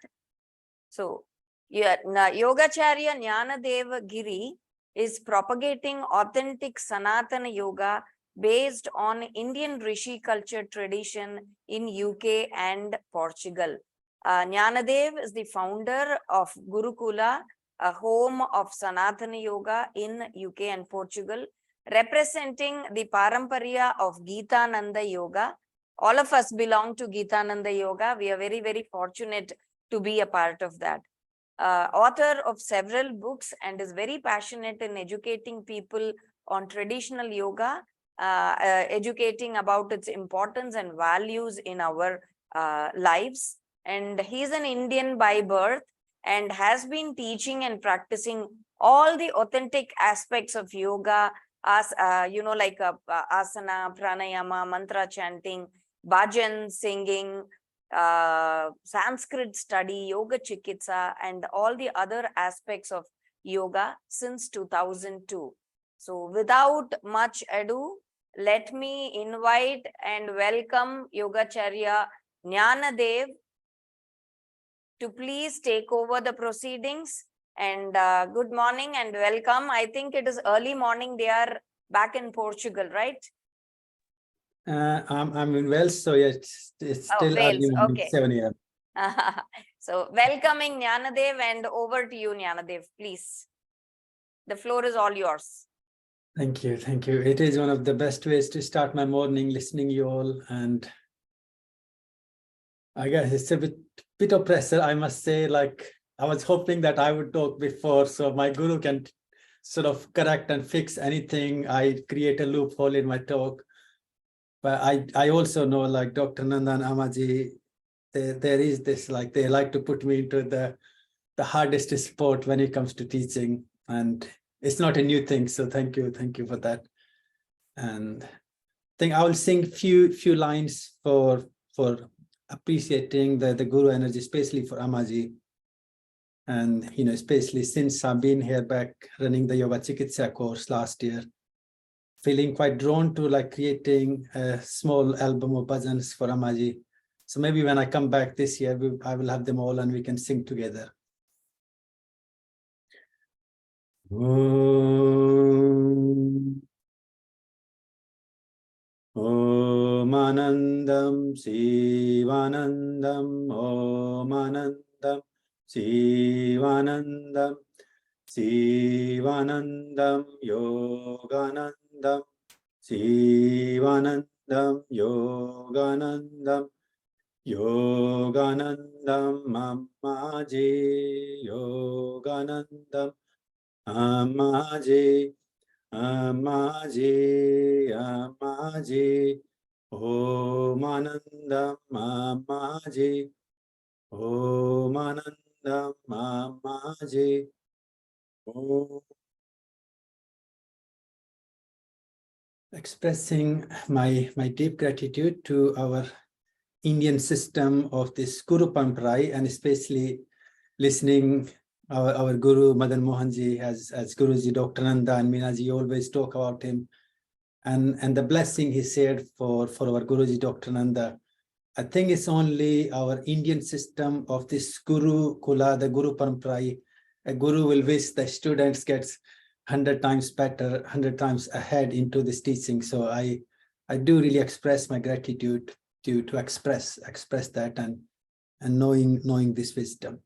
So yeah, Yogacharya Jnandev Giri is propagating authentic Sanatana Yoga based on Indian Rishi culture tradition in UK and Portugal. Jnanadev is the founder of Gurukula, a home of Sanatana Yoga in UK and Portugal, representing the Paramparya of Gitananda Yoga. All of us belong to Gitananda Yoga. We are very, very fortunate to be a part of that. Author of several books and is very passionate in educating people on traditional yoga, educating about its importance and values in our lives. And he's an Indian by birth and has been teaching and practicing all the authentic aspects of yoga, as like asana, pranayama, mantra chanting, bhajan singing, Sanskrit study, yoga chikitsa, and all the other aspects of yoga since 2002. So without much ado, let me invite and welcome Yogacharya Jnanadev to please take over the proceedings. And good morning and welcome. I think it is early morning. They are back in Portugal, right? I'm in Wales, so yeah, it's still Wales, early morning, okay. 7 a.m. So welcoming Jnanadev, and over to you, Jnanadev, please. The floor is all yours. Thank you, thank you. It is one of the best ways to start my morning, listening you all, and I guess it's a bit of pressure, I must say. Like, I was hoping that I would talk before, so my guru can sort of correct and fix anything. I create a loophole in my talk. But I also know, like Dr. Nandan Amaji, there is this, like, they like to put me into the hardest sport when it comes to teaching, and it's not a new thing. So thank you for that. And I think I will sing few lines for appreciating the Guru energy, especially for Amaji. And especially since I've been here back running the Yoga Chikitsa course last year, feeling quite drawn to like creating a small album of bhajans for Amaji. So maybe when I come back this year, I will have them all and we can sing together. Om Anandam Sivanandam Om Anandam Sivanandam Sivanandam Yoganandam Sivanandam Yoganandam Yoganandam Mamaji Yoganandam Amaji Amaji Amaji Om Anandam Amaji Om Anandam Amaji Om. Expressing my deep gratitude to our Indian system of this Guru Parampara, and especially listening our Guru Madan Mohanji as Guruji Dr. Nanda and Minaji always talk about him, and the blessing he shared for our Guruji Dr. Nanda. I think it's only our Indian system of this Gurukula, the Guru Parampara. A Guru will wish the students gets 100 times better, 100 times ahead into this teaching. So I do really express my gratitude to express that and knowing this wisdom.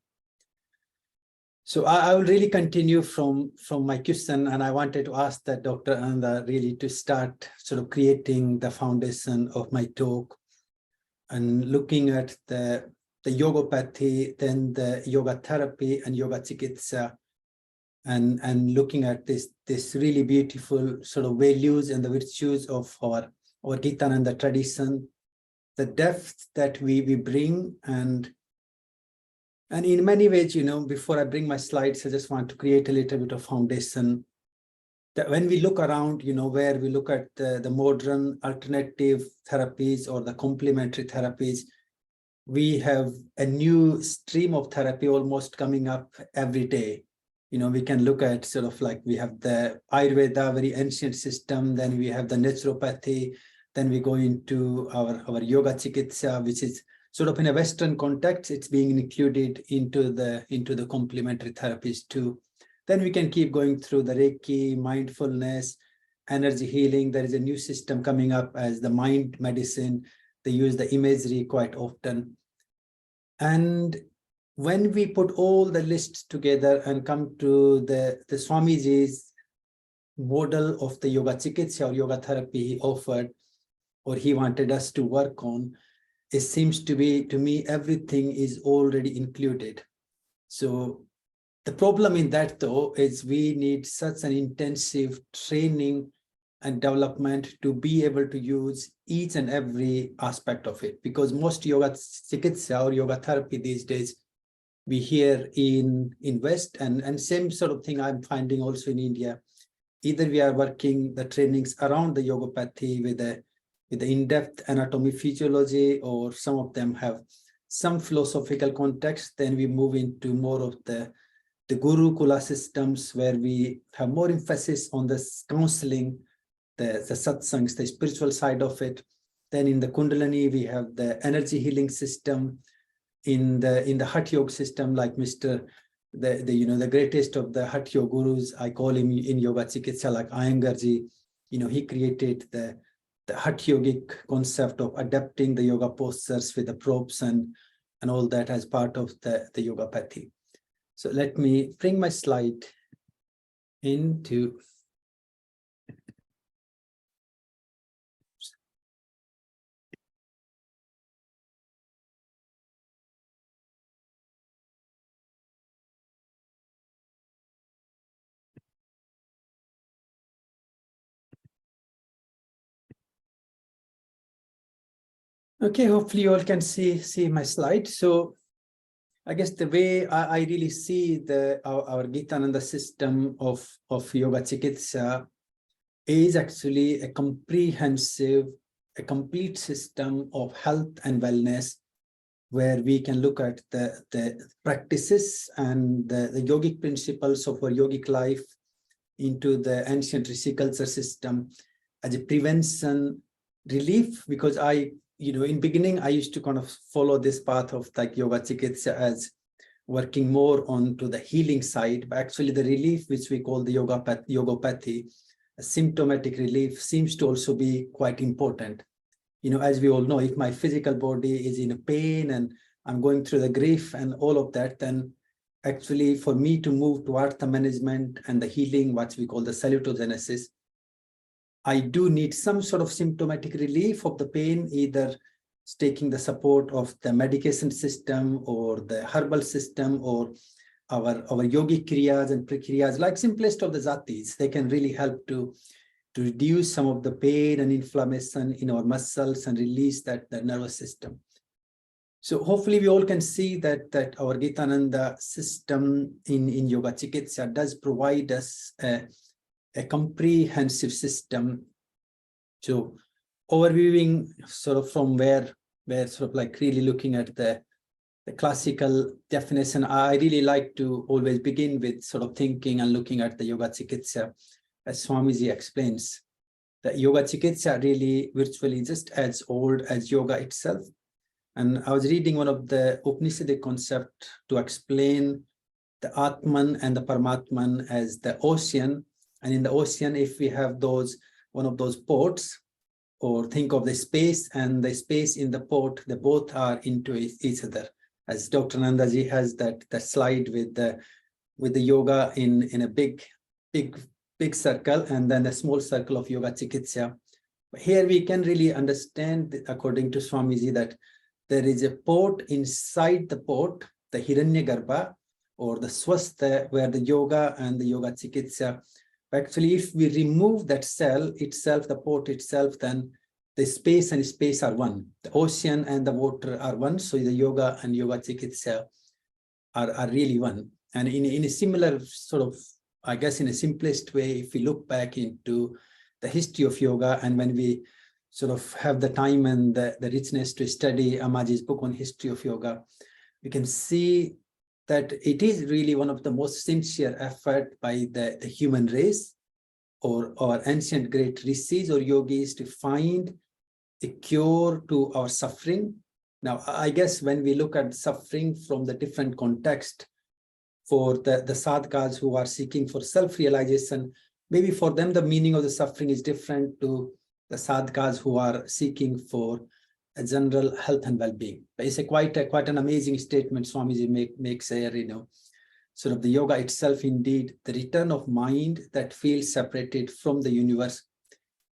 So I will really continue from my question, and I wanted to ask that Dr. Ananda really to start sort of creating the foundation of my talk and looking at the yogopathy, then the yoga therapy and yoga chikitsa, and looking at this really beautiful sort of values and the virtues of our Gitananda tradition, the depth that we bring, and in many ways, before I bring my slides, I just want to create a little bit of foundation that when we look around, where we look at the modern alternative therapies or the complementary therapies, we have a new stream of therapy almost coming up every day. We can look at sort of like we have the Ayurveda, very ancient system, then we have the naturopathy, then we go into our yoga chikitsa, which is sort of in a Western context, it's being included into the complementary therapies too. Then we can keep going through the Reiki, mindfulness, energy healing. There is a new system coming up as the mind medicine. They use the imagery quite often. And when we put all the lists together and come to the Swamiji's model of the yoga chikitsa or yoga therapy he offered, or he wanted us to work on, it seems to be, to me, everything is already included. So the problem in that, though, is we need such an intensive training and development to be able to use each and every aspect of it, because most yoga chikitsa or yoga therapy these days we hear in West, and same sort of thing I'm finding also in India. Either we are working the trainings around the yogapathy with the in-depth anatomy, physiology, or some of them have some philosophical context. Then we move into more of the Gurukula systems, where we have more emphasis on the counseling, the Satsangs, the spiritual side of it. Then in the Kundalini, we have the energy healing system. In the Hatha Yoga system, like the greatest of the Hatha Yoga gurus, I call him in Yoga Chikitsa, like Anandaji. He created the Hatha Yogic concept of adapting the yoga postures with the props and all that as part of the yogapathy. So let me bring my slide into. Okay, hopefully you all can see my slide. So I guess the way I really see our Gitananda system of yoga chikitsa is actually a comprehensive, a complete system of health and wellness, where we can look at the practices and the yogic principles of our yogic life into the ancient Rishi culture system as a prevention relief. Because in beginning, I used to kind of follow this path of like yoga chikitsa as working more on to the healing side, but actually the relief, which we call the yogapathy, a symptomatic relief, seems to also be quite important. As we all know, if my physical body is in pain and I'm going through the grief and all of that, then actually for me to move towards the management and the healing, what we call the salutogenesis, I do need some sort of symptomatic relief of the pain, either taking the support of the medication system or the herbal system or our yogic kriyas and prakriyas, like simplest of the zatis. They can really help to reduce some of the pain and inflammation in our muscles and release the nervous system. So hopefully we all can see that our Gitananda system in Yoga Chikitsa does provide us a comprehensive system. So overviewing sort of from where sort of like really looking at the classical definition, I really like to always begin with sort of thinking and looking at the Yoga Chikitsa, as Swamiji explains. The Yoga Chikitsa really virtually just as old as yoga itself. And I was reading one of the Upanishadic concept to explain the Atman and the Paramatman as the ocean. And in the ocean, if we have one of those ports, or think of the space and the space in the port, they both are into each other. As Dr. Anandaji has that slide with the yoga in a big circle, and then a small circle of Yoga Chikitsa. Here we can really understand, according to Swamiji, that there is a port inside the port, the Hiranyagarbha, or the Swastha, where the yoga and the Yoga Chikitsa. Actually, if we remove that cell itself, the port itself, then the space and space are one. The ocean and the water are one. So the yoga and Yoga Chikitsa are really one. And in a similar sort of I guess in a simplest way, if we look back into the history of yoga, and when we sort of have the time and the richness to study Amaji's book on history of yoga, we can see that it is really one of the most sincere effort by the human race or ancient great rishis or yogis to find a cure to our suffering. Now, I guess when we look at suffering from the different context, for the sadhakas who are seeking for self-realization, maybe for them the meaning of the suffering is different to the sadhakas who are seeking for a general health and well-being. But it's quite an amazing statement Swamiji makes here, sort of the yoga itself, indeed, the return of mind that feels separated from the universe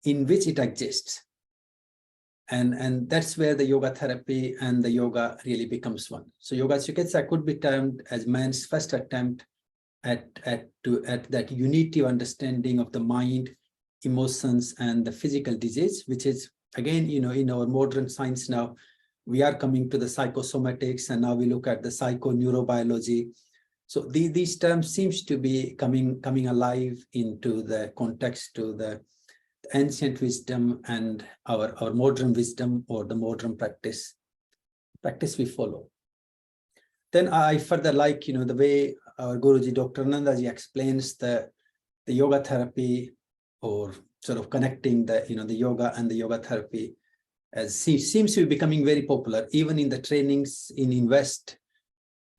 in which it exists. And that's where the yoga therapy and the yoga really becomes one. So Yogacharya could be termed as man's first attempt at that unity understanding of the mind, emotions, and the physical disease, which is, again, in our modern science now, we are coming to the psychosomatics, and now we look at the psychoneurobiology. So these terms seems to be coming alive into the context to the ancient wisdom and our modern wisdom, or the modern practice we follow. Then I further like, the way our Guruji, Dr. Anandaji, explains the yoga therapy, or sort of connecting the yoga and the yoga therapy, as seems to be becoming very popular, even in the trainings in West.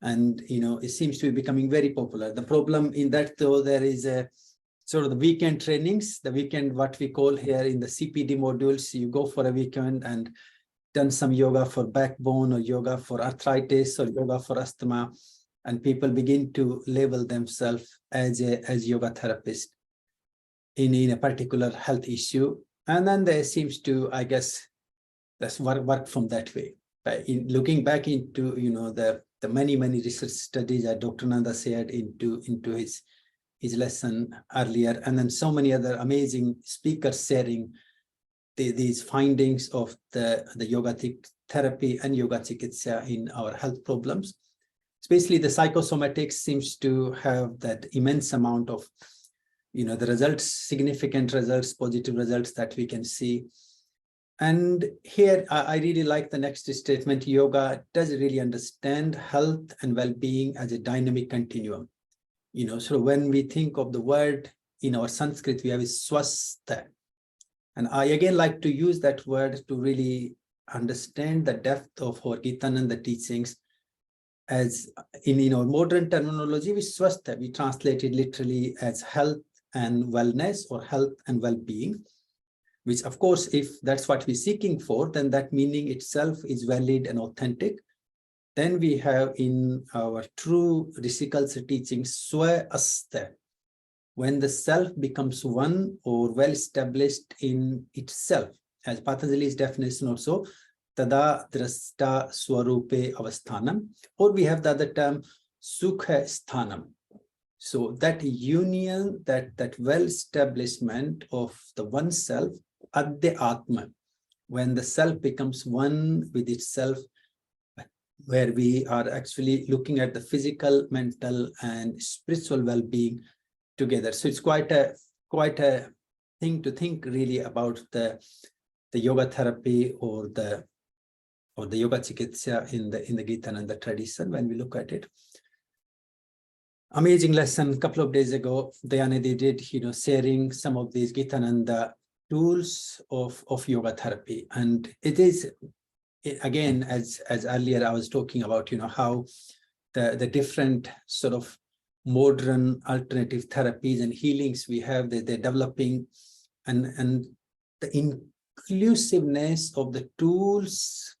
And, it seems to be becoming very popular. The problem in that, though, there is a sort of the weekend trainings, what we call here in the CPD modules, you go for a weekend and done some yoga for backbone, or yoga for arthritis, or yoga for asthma, and people begin to label themselves as yoga therapist in a particular health issue. And then there seems to, I guess, that's work from that way. But in looking back into, the many research studies that Dr. Nanda shared into his lesson earlier, and then so many other amazing speakers sharing these findings of the yoga therapy and yoga chikitsa in our health problems. Especially the psychosomatics seems to have that immense amount of, the results, significant results, positive results that we can see. And here I really like the next statement. Yoga does really understand health and well-being as a dynamic continuum. So when we think of the word in our Sanskrit, we have swastha. And I again like to use that word to really understand the depth of our Gitananda teachings. As in our modern terminology, we swastha, we translate it literally as health and wellness, or health and well-being, which of course, if that's what we're seeking for, then that meaning itself is valid and authentic. Then we have in our true Rishi culture teaching, Swa Asta, when the self becomes one or well established in itself, as Patanjali's definition also, Tada Drasta Swarupe Avasthanam, or we have the other term, Sukha Sthanam. So that union, that well establishment of the oneself, Adya Atma, when the self becomes one with itself, where we are actually looking at the physical, mental, and spiritual well-being together. So it's quite a thing to think really about the yoga therapy or the yoga chikitsa in the Gitananda tradition when we look at it. Amazing lesson a couple of days ago, Dayanidhi did, sharing some of these Gitananda tools of yoga therapy. And it is, again, as earlier I was talking about, how the different sort of modern alternative therapies and healings we have, they're developing, and the inclusiveness of the tools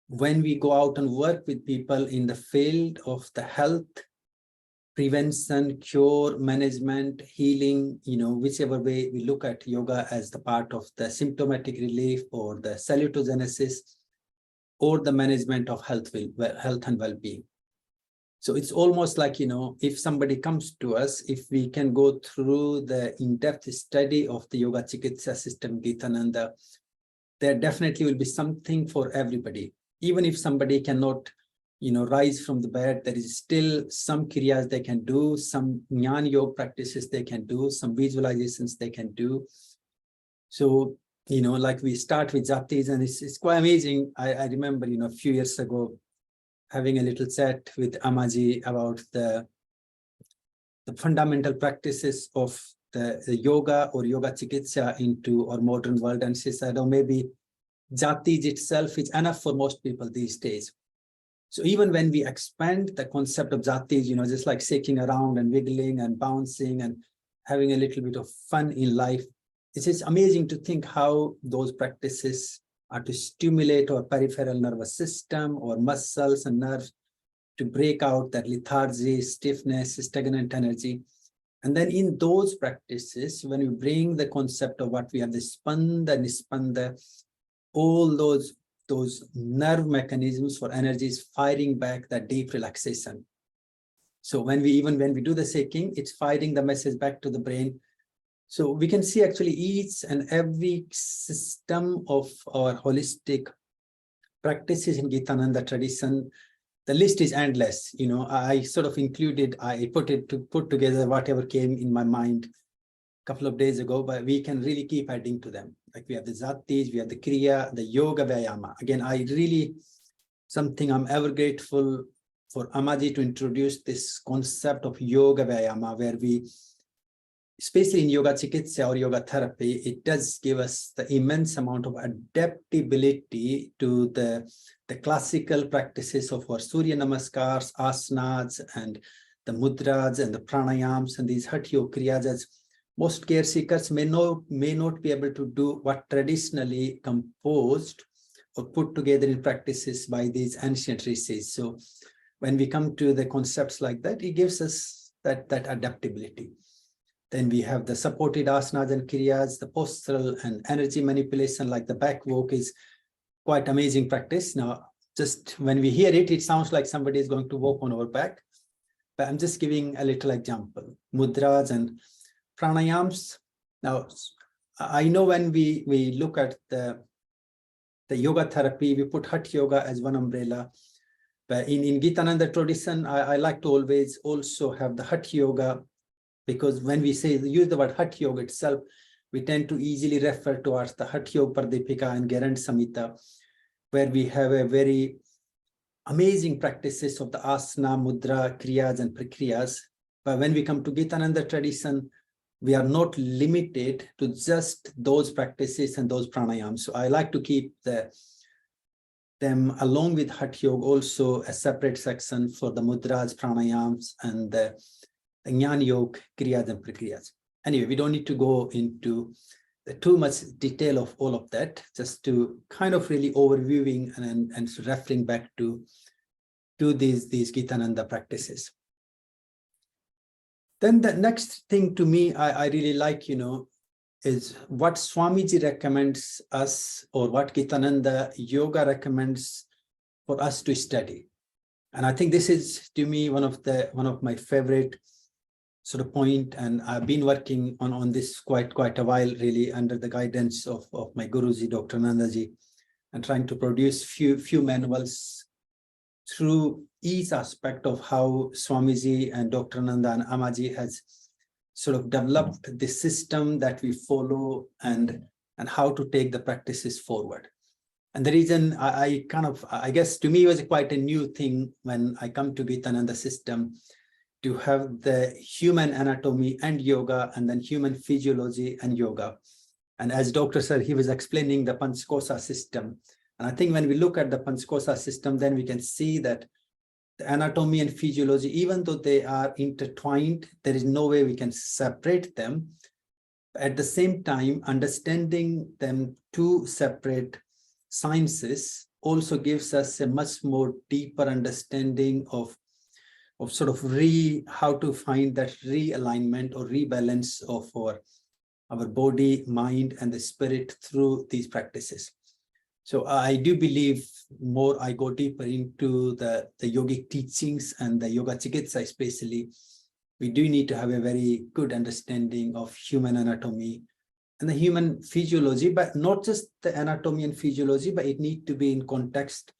when we go out and work with people in the field of the health, prevention, cure, management, healing, whichever way we look at yoga as the part of the symptomatic relief or the salutogenesis or the management of health and well-being. So it's almost like, if somebody comes to us, if we can go through the in-depth study of the yoga chikitsa system, Gitananda, there definitely will be something for everybody. Even if somebody cannot, rise from the bed, there is still some kriyas they can do, some Jnana Yoga practices they can do, some visualizations they can do. So, like we start with jatis, and it's quite amazing. I remember, a few years ago, having a little chat with Amaji about the fundamental practices of the yoga or yoga chikitsa into our modern world. And she said, oh, maybe jatis itself is enough for most people these days. So even when we expand the concept of jatis, just like shaking around and wiggling and bouncing and having a little bit of fun in life, it's just amazing to think how those practices are to stimulate our peripheral nervous system or muscles and nerves to break out that lethargy, stiffness, stagnant energy. And then in those practices, when we bring the concept of what we have, the spanda, nispanda, all those nerve mechanisms for energy is firing back that deep relaxation. So when we do the shaking, it's firing the message back to the brain. So we can see actually each and every system of our holistic practices in Gitananda tradition. The list is endless. I sort of included, I put together whatever came in my mind a couple of days ago, but we can really keep adding to them. Like we have the jatis, we have the kriya, the yoga vyayama. Again, something I'm ever grateful for Amaji to introduce this concept of yoga vyayama, where we, especially in yoga chikitsa or yoga therapy, it does give us the immense amount of adaptability to the classical practices of our Surya Namaskars, asanas, and the mudras and the pranayams and these hatha yoga kriyas. As most care seekers may not be able to do what traditionally composed or put together in practices by these ancient rishis. So when we come to the concepts like that, it gives us that adaptability. Then we have the supported asanas and kriyas, the postural and energy manipulation, like the back walk is quite amazing practice. Now, just when we hear it, it sounds like somebody is going to walk on our back, but I'm just giving a little example. Mudras and pranayams. Now, I know when we look at the yoga therapy, we put hatha yoga as one umbrella. But in Gitananda tradition, I like to always also have the hatha yoga, because when we use the word hatha yoga itself, we tend to easily refer towards the hatha yoga pradipika and Gerand Samhita, where we have a very amazing practices of the asana, mudra, kriyas, and prakriyas. But when we come to Gitananda tradition, we are not limited to just those practices and those pranayams. So I like to keep them along with hatha yoga also a separate section for the mudras, pranayams, and the Jnana Yoga, kriyas, and prakriyas. Anyway, we don't need to go into too much detail of all of that, just to kind of really overviewing and referring back to these Gitananda practices. Then the next thing to me, I really like, is what Swamiji recommends us, or what Gitananda Yoga recommends for us to study. And I think this is, to me, one of my favorite sort of point, and I've been working on this quite a while, really, under the guidance of my Guruji, Dr. Anandaji, and trying to produce few manuals through each aspect of how Swamiji and Dr. Nanda and Amaji has sort of developed the system that we follow and how to take the practices forward. And the reason I guess to me it was quite a new thing when I come to Gitananda system, to have the human anatomy and yoga, and then human physiology and yoga. And as Dr. Sir, he was explaining the Panchkosa system. And I think when we look at the Panchkosa system, then we can see that the anatomy and physiology, even though they are intertwined, there is no way we can separate them. At the same time, understanding them two separate sciences also gives us a much more deeper understanding of sort of how to find that realignment or rebalance of our body, mind, and the spirit through these practices. So I do believe more I go deeper into the yogic teachings and the yoga chikitsa especially, we do need to have a very good understanding of human anatomy and the human physiology, but not just the anatomy and physiology, but it needs to be in context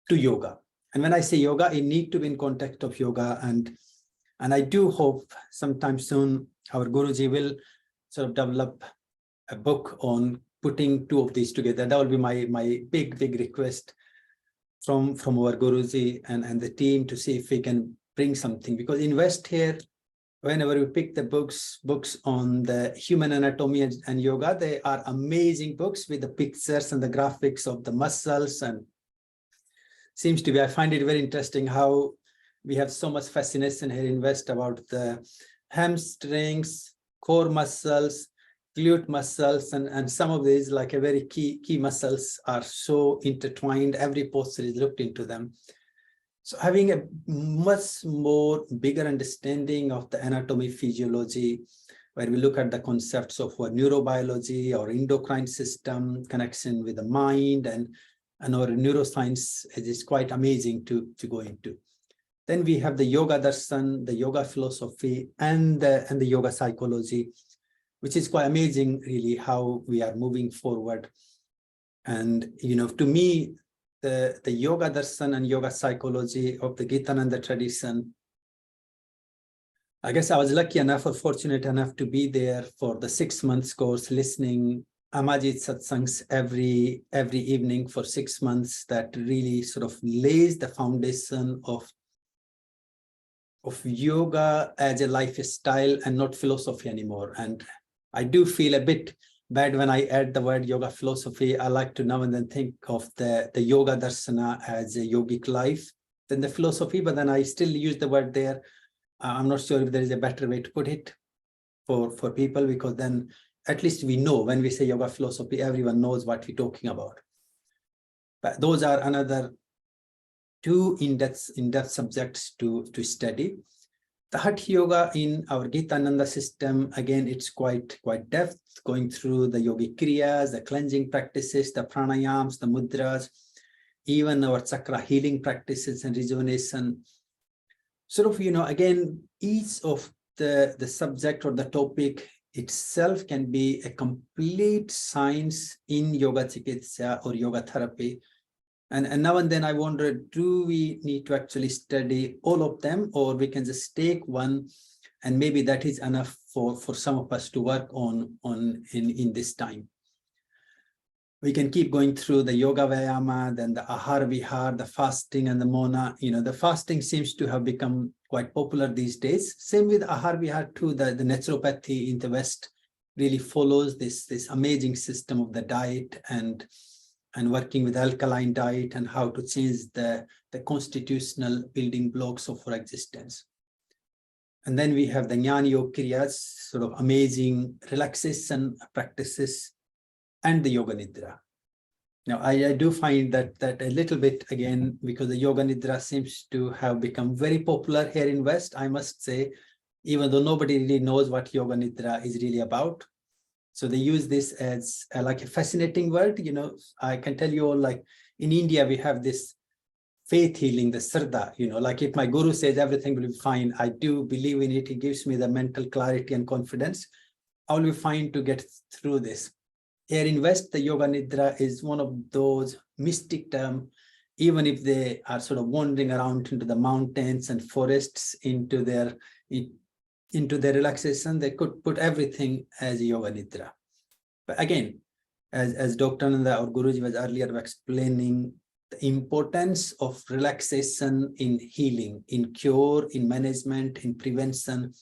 to yoga. And when I say yoga, it need to be in context of yoga. And I do hope sometime soon our Guruji will sort of develop a book on putting two of these together. That will be my big request from our Guruji and the team to see if we can bring something, because invest here, whenever we pick the books on the human anatomy and yoga, they are amazing books with the pictures and the graphics of the muscles. And seems to be, I find it very interesting how we have so much fascination here in West about the hamstrings, core muscles, glute muscles, and some of these, like a very key muscles, are so intertwined. Every posture is looked into them. So having a much more bigger understanding of the anatomy, physiology, where we look at the concepts of our neurobiology or endocrine system, connection with the mind, and our neuroscience is quite amazing to go into. Then we have the yoga darshan, the yoga philosophy, and the yoga psychology, which is quite amazing, really, how we are moving forward. And, you know, to me, the yoga darshan and yoga psychology of the Gitananda tradition, I guess I was lucky enough or fortunate enough to be there for the 6 months course, listening Amajit Satsangs every evening for 6 months. That really sort of lays the foundation of yoga as a lifestyle and not philosophy anymore. And I do feel a bit bad when I add the word yoga philosophy. I like to now and then think of the yoga darshana as a yogic life than the philosophy, but then I still use the word there. I'm not sure if there is a better way to put it for people, because then at least we know when we say yoga philosophy, everyone knows what we're talking about. But those are another two in-depth subjects to study. The Hatha Yoga in our Gitananda system, again, it's quite depth, going through the yogic kriyas, the cleansing practices, the pranayams, the mudras, even our chakra healing practices and rejuvenation. Sort of, you know, again, each of the subject or the topic itself can be a complete science in yoga chikitsa or yoga therapy. And now and then I wonder, do we need to actually study all of them, or we can just take one and maybe that is enough for some of us to work on in this time? We can keep going through the yoga vayama, then the ahara vihar, the fasting and the mona. You know, the fasting seems to have become quite popular these days. Same with ahara vihar too. The naturopathy in the West really follows this amazing system of the diet and working with alkaline diet and how to change the constitutional building blocks of our existence. And then we have the Jnana Yoga Kriyas, sort of amazing relaxation practices, and the Yoga Nidra. Now, I do find that a little bit, again, because the Yoga Nidra seems to have become very popular here in West, I must say, even though nobody really knows what Yoga Nidra is really about. So they use this as like a fascinating word. You know, I can tell you all, like in India, we have this faith healing, the Sardha, you know, like if my guru says everything will be fine, I do believe in it. It gives me the mental clarity and confidence. I will be fine to get through this. Here in West, the Yoga Nidra is one of those mystic terms. Even if they are sort of wandering around into the mountains and forests, into their relaxation, they could put everything as Yoga Nidra. But again, as Dr. Ananda or Guruji was earlier explaining, the importance of relaxation in healing, in cure, in management, in prevention,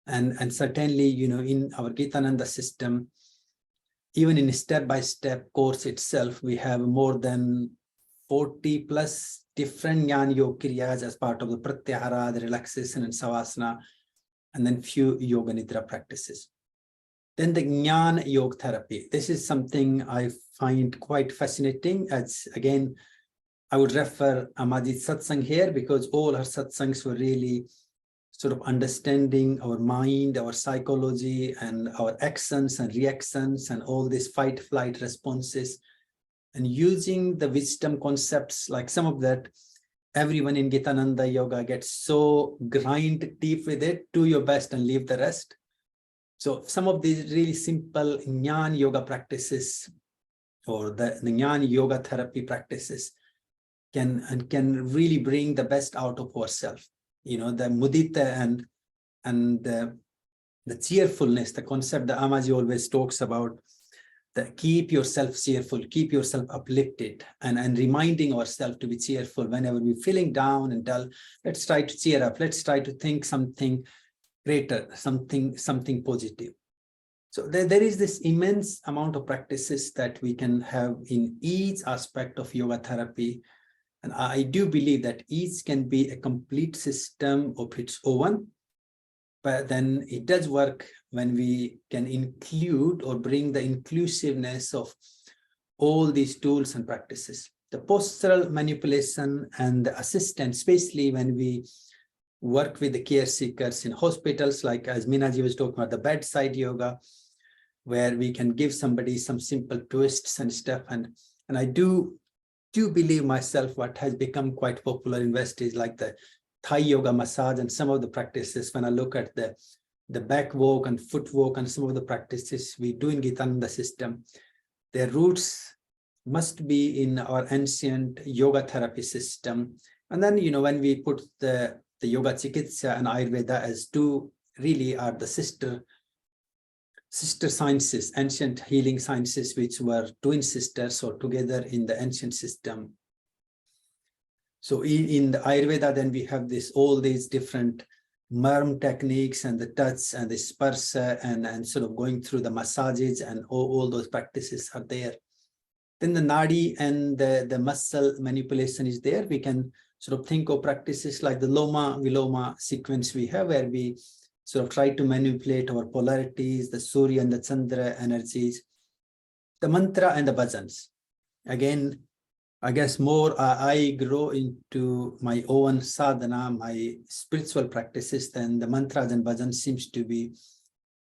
and certainly, you know, in our Gitananda system, even in a step-by-step course itself, we have more than 40 plus different Jnana Yoga Kriyas as part of the Pratyahara, the relaxation and Savasana, and then few Yoga Nidra practices. Then the Jnana Yoga therapy. This is something I find quite fascinating. As again, I would refer Amajit Satsang here, because all her satsangs were really sort of understanding our mind, our psychology, and our actions and reactions, and all these fight-flight responses, and using the wisdom concepts, like some of that. Everyone in Gitananda Yoga gets so grind deep with it, do your best and leave the rest. So some of these really simple Jnana Yoga practices, or the Jnana Yoga therapy practices, can really bring the best out of ourselves. You know, the mudita and the cheerfulness, the concept that Amaji always talks about, that keep yourself cheerful, keep yourself uplifted, and reminding ourselves to be cheerful whenever we're feeling down and dull. Let's try to cheer up. Let's try to think something greater, something positive. So there is this immense amount of practices that we can have in each aspect of yoga therapy. And I do believe that each can be a complete system of its own, but then it does work when we can include or bring the inclusiveness of all these tools and practices. The postural manipulation and the assistance, especially when we work with the care seekers in hospitals, like as Minaji was talking about, the bedside yoga, where we can give somebody some simple twists and stuff. And I do believe myself what has become quite popular in West is like the Thai yoga massage and some of the practices. When I look at the back walk and foot walk and some of the practices we do in Gitananda system, their roots must be in our ancient yoga therapy system. And then, you know, when we put the Yogachariya and Ayurveda as two really are the sister sciences, ancient healing sciences, which were twin sisters or together in the ancient system. So in the Ayurveda, then we have all these different marm techniques and the touch and the sparsa and sort of going through the massages, and all those practices are there. Then the nadi and the muscle manipulation is there. We can sort of think of practices like the Loma Viloma sequence we have, where we sort of try to manipulate our polarities, the Surya and the Chandra energies, the mantra and the bhajans. Again, I guess more I grow into my own sadhana, my spiritual practices, then the mantras and bhajans seems to be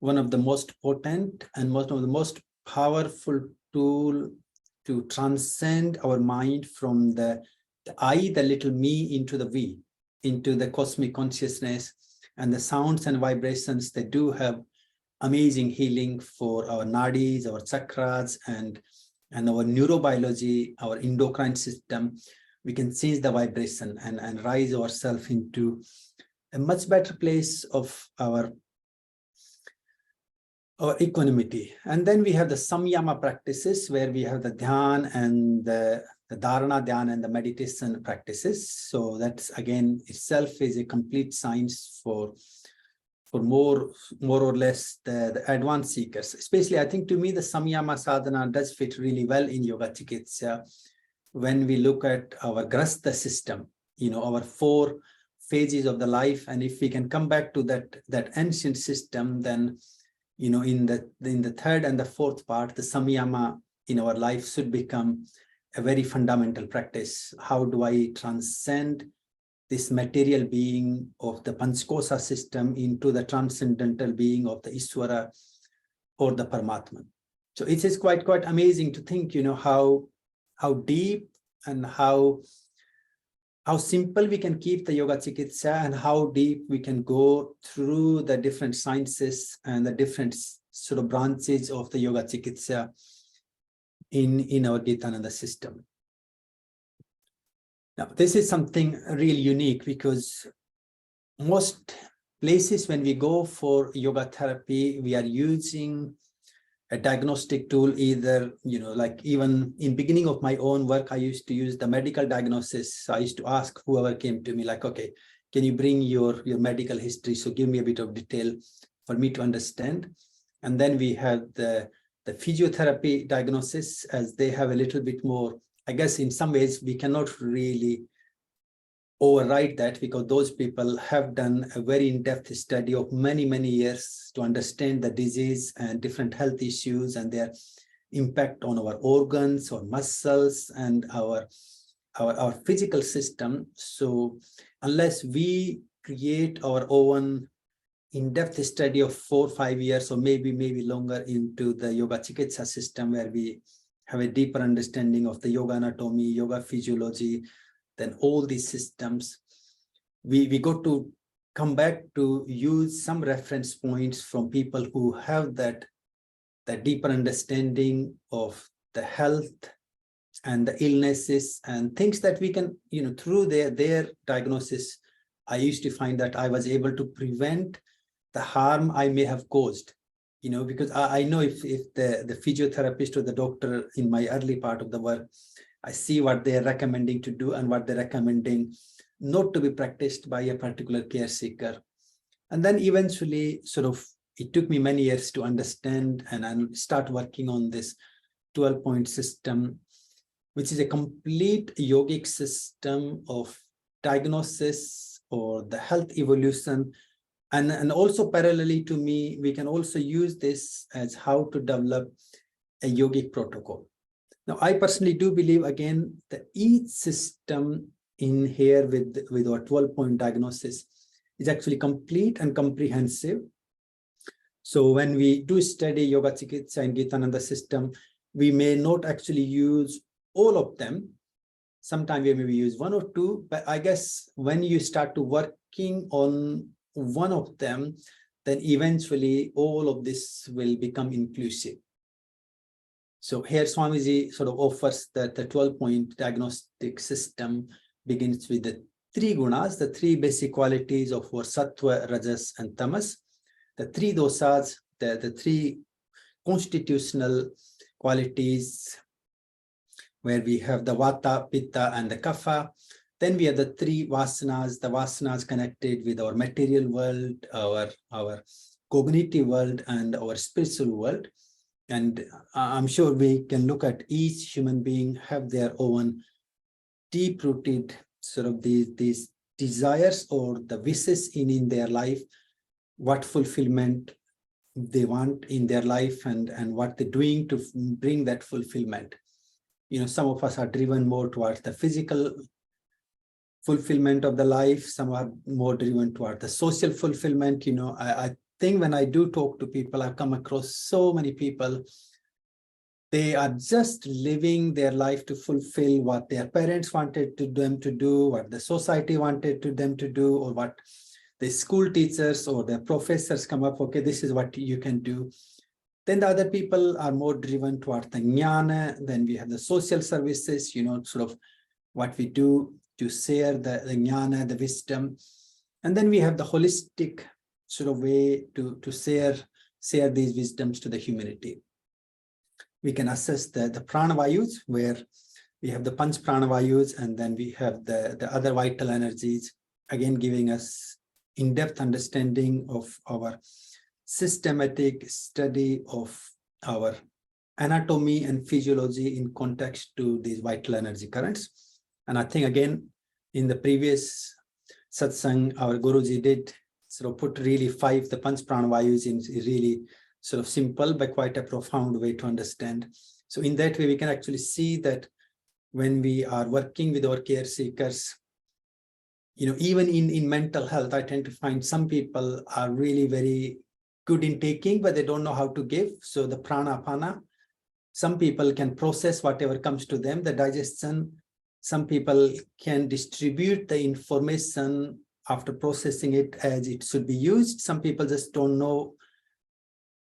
one of the most potent and one of the most powerful tool to transcend our mind from the I, the little me, into the we, into the cosmic consciousness. And the sounds and vibrations, they do have amazing healing for our nadis, our chakras, and our neurobiology, our endocrine system. We can change the vibration and rise ourselves into a much better place of our equanimity. And then we have the samyama practices, where we have the dhyan and the dharana dhyan and the meditation practices. So that's again itself is a complete science for more or less the advanced seekers. Especially, I think to me, the samyama sadhana does fit really well in yoga chikitsa when we look at our grasta system, you know, our 4 phases of the life. And if we can come back to that ancient system, then, you know, in the 3rd and the 4th part, the samyama in our life should become a very fundamental practice. How do I transcend this material being of the Panchkosa system into the transcendental being of the Iswara or the Paramatman? So it is quite amazing to think, you know, how deep and how simple we can keep the yoga chikitsa, and how deep we can go through the different sciences and the different sort of branches of the yoga chikitsa in our Gitananda system. Now, this is something really unique, because most places when we go for yoga therapy, we are using a diagnostic tool, either, you know, like even in beginning of my own work, I used to use the medical diagnosis. I used to ask whoever came to me, like, okay, can you bring your medical history? So give me a bit of detail for me to understand. And then we have the physiotherapy diagnosis, as they have a little bit more, I guess in some ways we cannot really override that, because those people have done a very in-depth study of many years to understand the disease and different health issues and their impact on our organs or muscles and our physical system. So unless we create our own in-depth study of 4 or 5 years, or maybe longer, into the yoga chikitsa system, where we have a deeper understanding of the yoga anatomy, yoga physiology, then all these systems, we got to come back to use some reference points from people who have that deeper understanding of the health and the illnesses and things that we can, through their diagnosis, I used to find that I was able to prevent the harm I may have caused, because I know if the physiotherapist or the doctor in my early part of the work, I see what they're recommending to do and what they're recommending not to be practiced by a particular care seeker. And then eventually, it took me many years to understand and start working on this 12-point system, which is a complete yogic system of diagnosis or the health evolution. And also parallelly to me, we can also use this as how to develop a yogic protocol. Now, I personally do believe, again, that each system in here with our 12-point diagnosis is actually complete and comprehensive. So when we do study Yogacharya and Gitananda system, we may not actually use all of them. Sometimes we maybe use one or two, but I guess when you start to working on one of them, then eventually all of this will become inclusive. So here Swamiji offers that the 12-point diagnostic system begins with the 3 gunas, the 3 basic qualities of our sattva, rajas, and tamas, the 3 dosas, the 3 constitutional qualities, where we have the vata, pitta, and the kapha. Then we have the 3 vasanas, the vasanas connected with our material world, our cognitive world, and our spiritual world. And I'm sure we can look at each human being have their own deep-rooted these desires or the wishes in their life, what fulfillment they want in their life, and what they're doing to bring that fulfillment. Some of us are driven more towards the physical fulfillment of the life. Some are more driven toward the social fulfillment. I think when I do talk to people, I've come across so many people, they are just living their life to fulfill what their parents wanted them to do, what the society wanted them to do, or what the school teachers or the professors come up, okay, this is what you can do. Then the other people are more driven toward the jnana. Then we have the social services, what we do to share the jnana, the wisdom. And then we have the holistic way to share these wisdoms to the humanity. We can assess the pranavayus, where we have the panch pranavayus, and then we have the other vital energies, again giving us in-depth understanding of our systematic study of our anatomy and physiology in context to these vital energy currents. And I think, again, in the previous satsang, our Guruji did put really 5, the panch pranavayus, in really simple but quite a profound way to understand. So in that way, we can actually see that when we are working with our care seekers, even in mental health, I tend to find some people are really very good in taking, but they don't know how to give. So the prana apana, some people can process whatever comes to them, the digestion. Some people can distribute the information after processing it as it should be used. Some people just don't know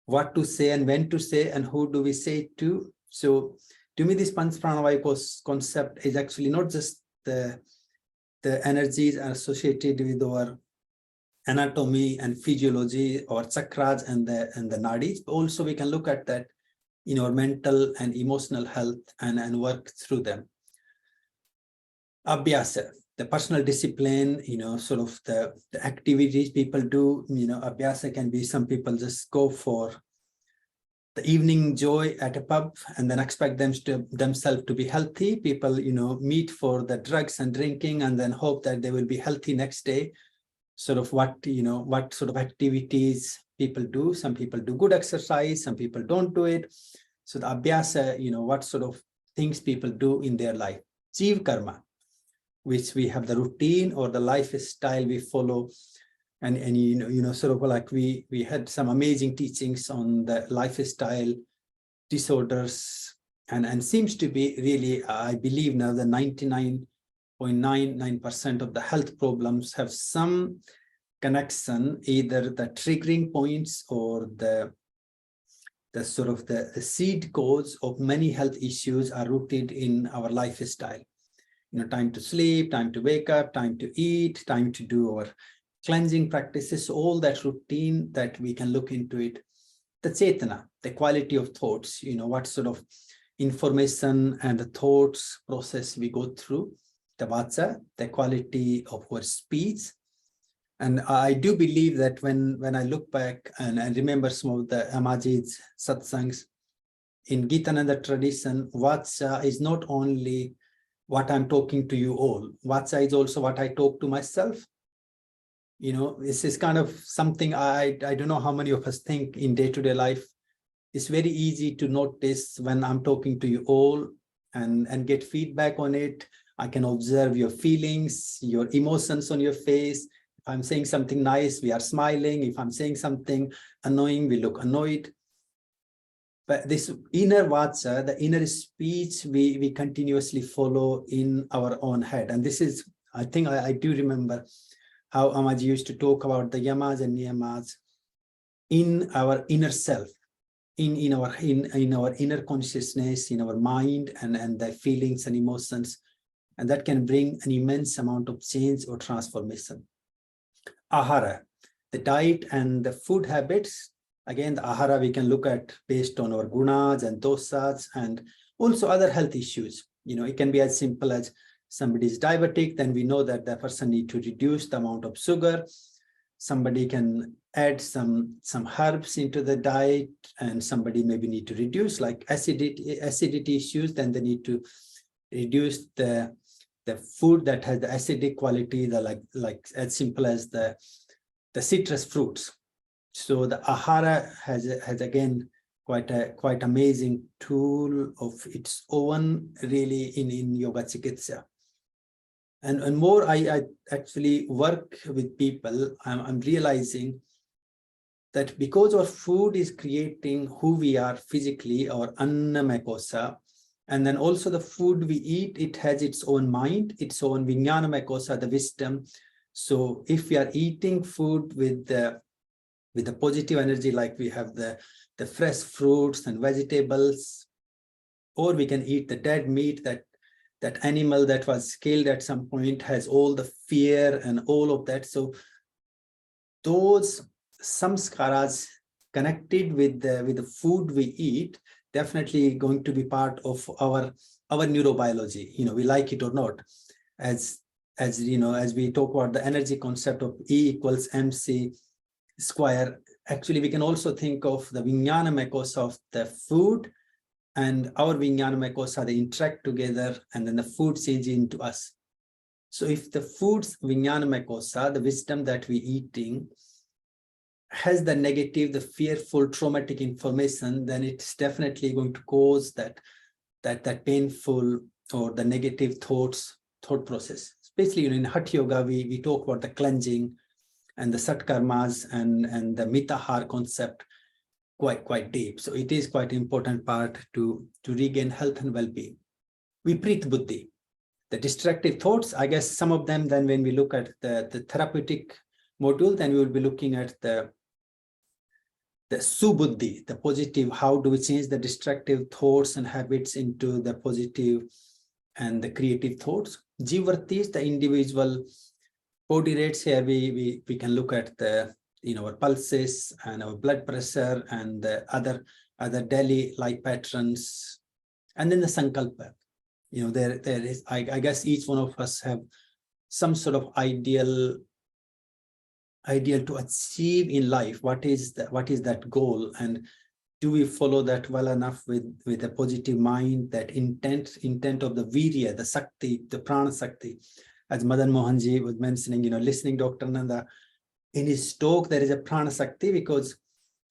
what to say and when to say and who do we say it to. So to me, this Panch Pranavaya concept is actually not just the energies associated with our anatomy and physiology or chakras and the nadis, but also we can look at that in our mental and emotional health and work through them. Abhyasa, the personal discipline, the activities people do, abhyasa can be, some people just go for the evening joy at a pub and then expect themselves to be healthy. People, meet for the drugs and drinking and then hope that they will be healthy next day. What sort of activities people do. Some people do good exercise, some people don't do it. So the abhyasa, what sort of things people do in their life. Jeev karma, which we have the routine or the lifestyle we follow. And we had some amazing teachings on the lifestyle disorders and seems to be really, I believe now, the 99.99% of the health problems have some connection, either the triggering points or the the sort of the seed codes of many health issues are rooted in our lifestyle. Time to sleep, time to wake up, time to eat, time to do our cleansing practices, all that routine that we can look into it. The chetana, the quality of thoughts, what sort of information and the thoughts process we go through. The vacha, the quality of our speech. And I do believe that when I look back and I remember some of the Amaji's satsangs, in Gitananda tradition, vacha is not only what I'm talking to you all. Vacha is also what I talk to myself. This is kind of something I don't know how many of us think in day-to-day life. It's very easy to notice when I'm talking to you all and get feedback on it. I can observe your feelings, your emotions on your face. If I'm saying something nice, we are smiling. If I'm saying something annoying, we look annoyed. But this inner vacha, the inner speech, we continuously follow in our own head. And this is, I think I do remember how Amaji used to talk about the yamas and niyamas in our inner self, in our inner consciousness, in our mind, and the feelings and emotions. And that can bring an immense amount of change or transformation. Ahara, the diet and the food habits. Again, the ahara we can look at based on our gunas and dosas and also other health issues. It can be as simple as somebody is diabetic, then we know that the person needs to reduce the amount of sugar. Somebody can add some herbs into the diet, and somebody maybe need to reduce like acidity issues, then they need to reduce the food that has the acidic quality, like as simple as the citrus fruits. So the ahara has again quite amazing tool of its own really in yoga chikitsa. And more I actually work with people, I'm realizing that because our food is creating who we are physically, our annamaya kosha, and then also the food we eat, it has its own mind, its own vijnanamaya kosha, the wisdom. So if we are eating food with the positive energy, like we have the fresh fruits and vegetables, or we can eat the dead meat, that animal that was killed at some point has all the fear and all of that. So those samskaras connected with the food we eat definitely going to be part of our neurobiology, we like it or not. As we talk about the energy concept of E equals MC square, actually we can also think of the vijnanamaya kosha of the food and our vijnanamaya kosha, they interact together, and then the food changes into us. So if the food's vijnanamaya kosha, the wisdom that we're eating, has the negative, the fearful, traumatic information, then it's definitely going to cause that painful or the negative thought process. Especially in Hatha Yoga, we talk about the cleansing and the satkarmas and the mitahar concept quite deep. So it is quite important part to regain health and well-being. Viprit buddhi, the destructive thoughts, I guess some of them, then when we look at the therapeutic module, then we will be looking at the subuddhi, the positive, how do we change the destructive thoughts and habits into the positive and the creative thoughts. Jivartis, the individual body rates. Here we can look at our pulses and our blood pressure and the other daily life patterns, and then the sankalpa. There is, I guess each one of us have some sort of ideal to achieve in life. What is that goal, and do we follow that well enough with a positive mind, that intent of the virya, the sakti, the prana sakti, as Madan Mohanji was mentioning, listening Dr. Nanda, in his talk, there is a prana sakti because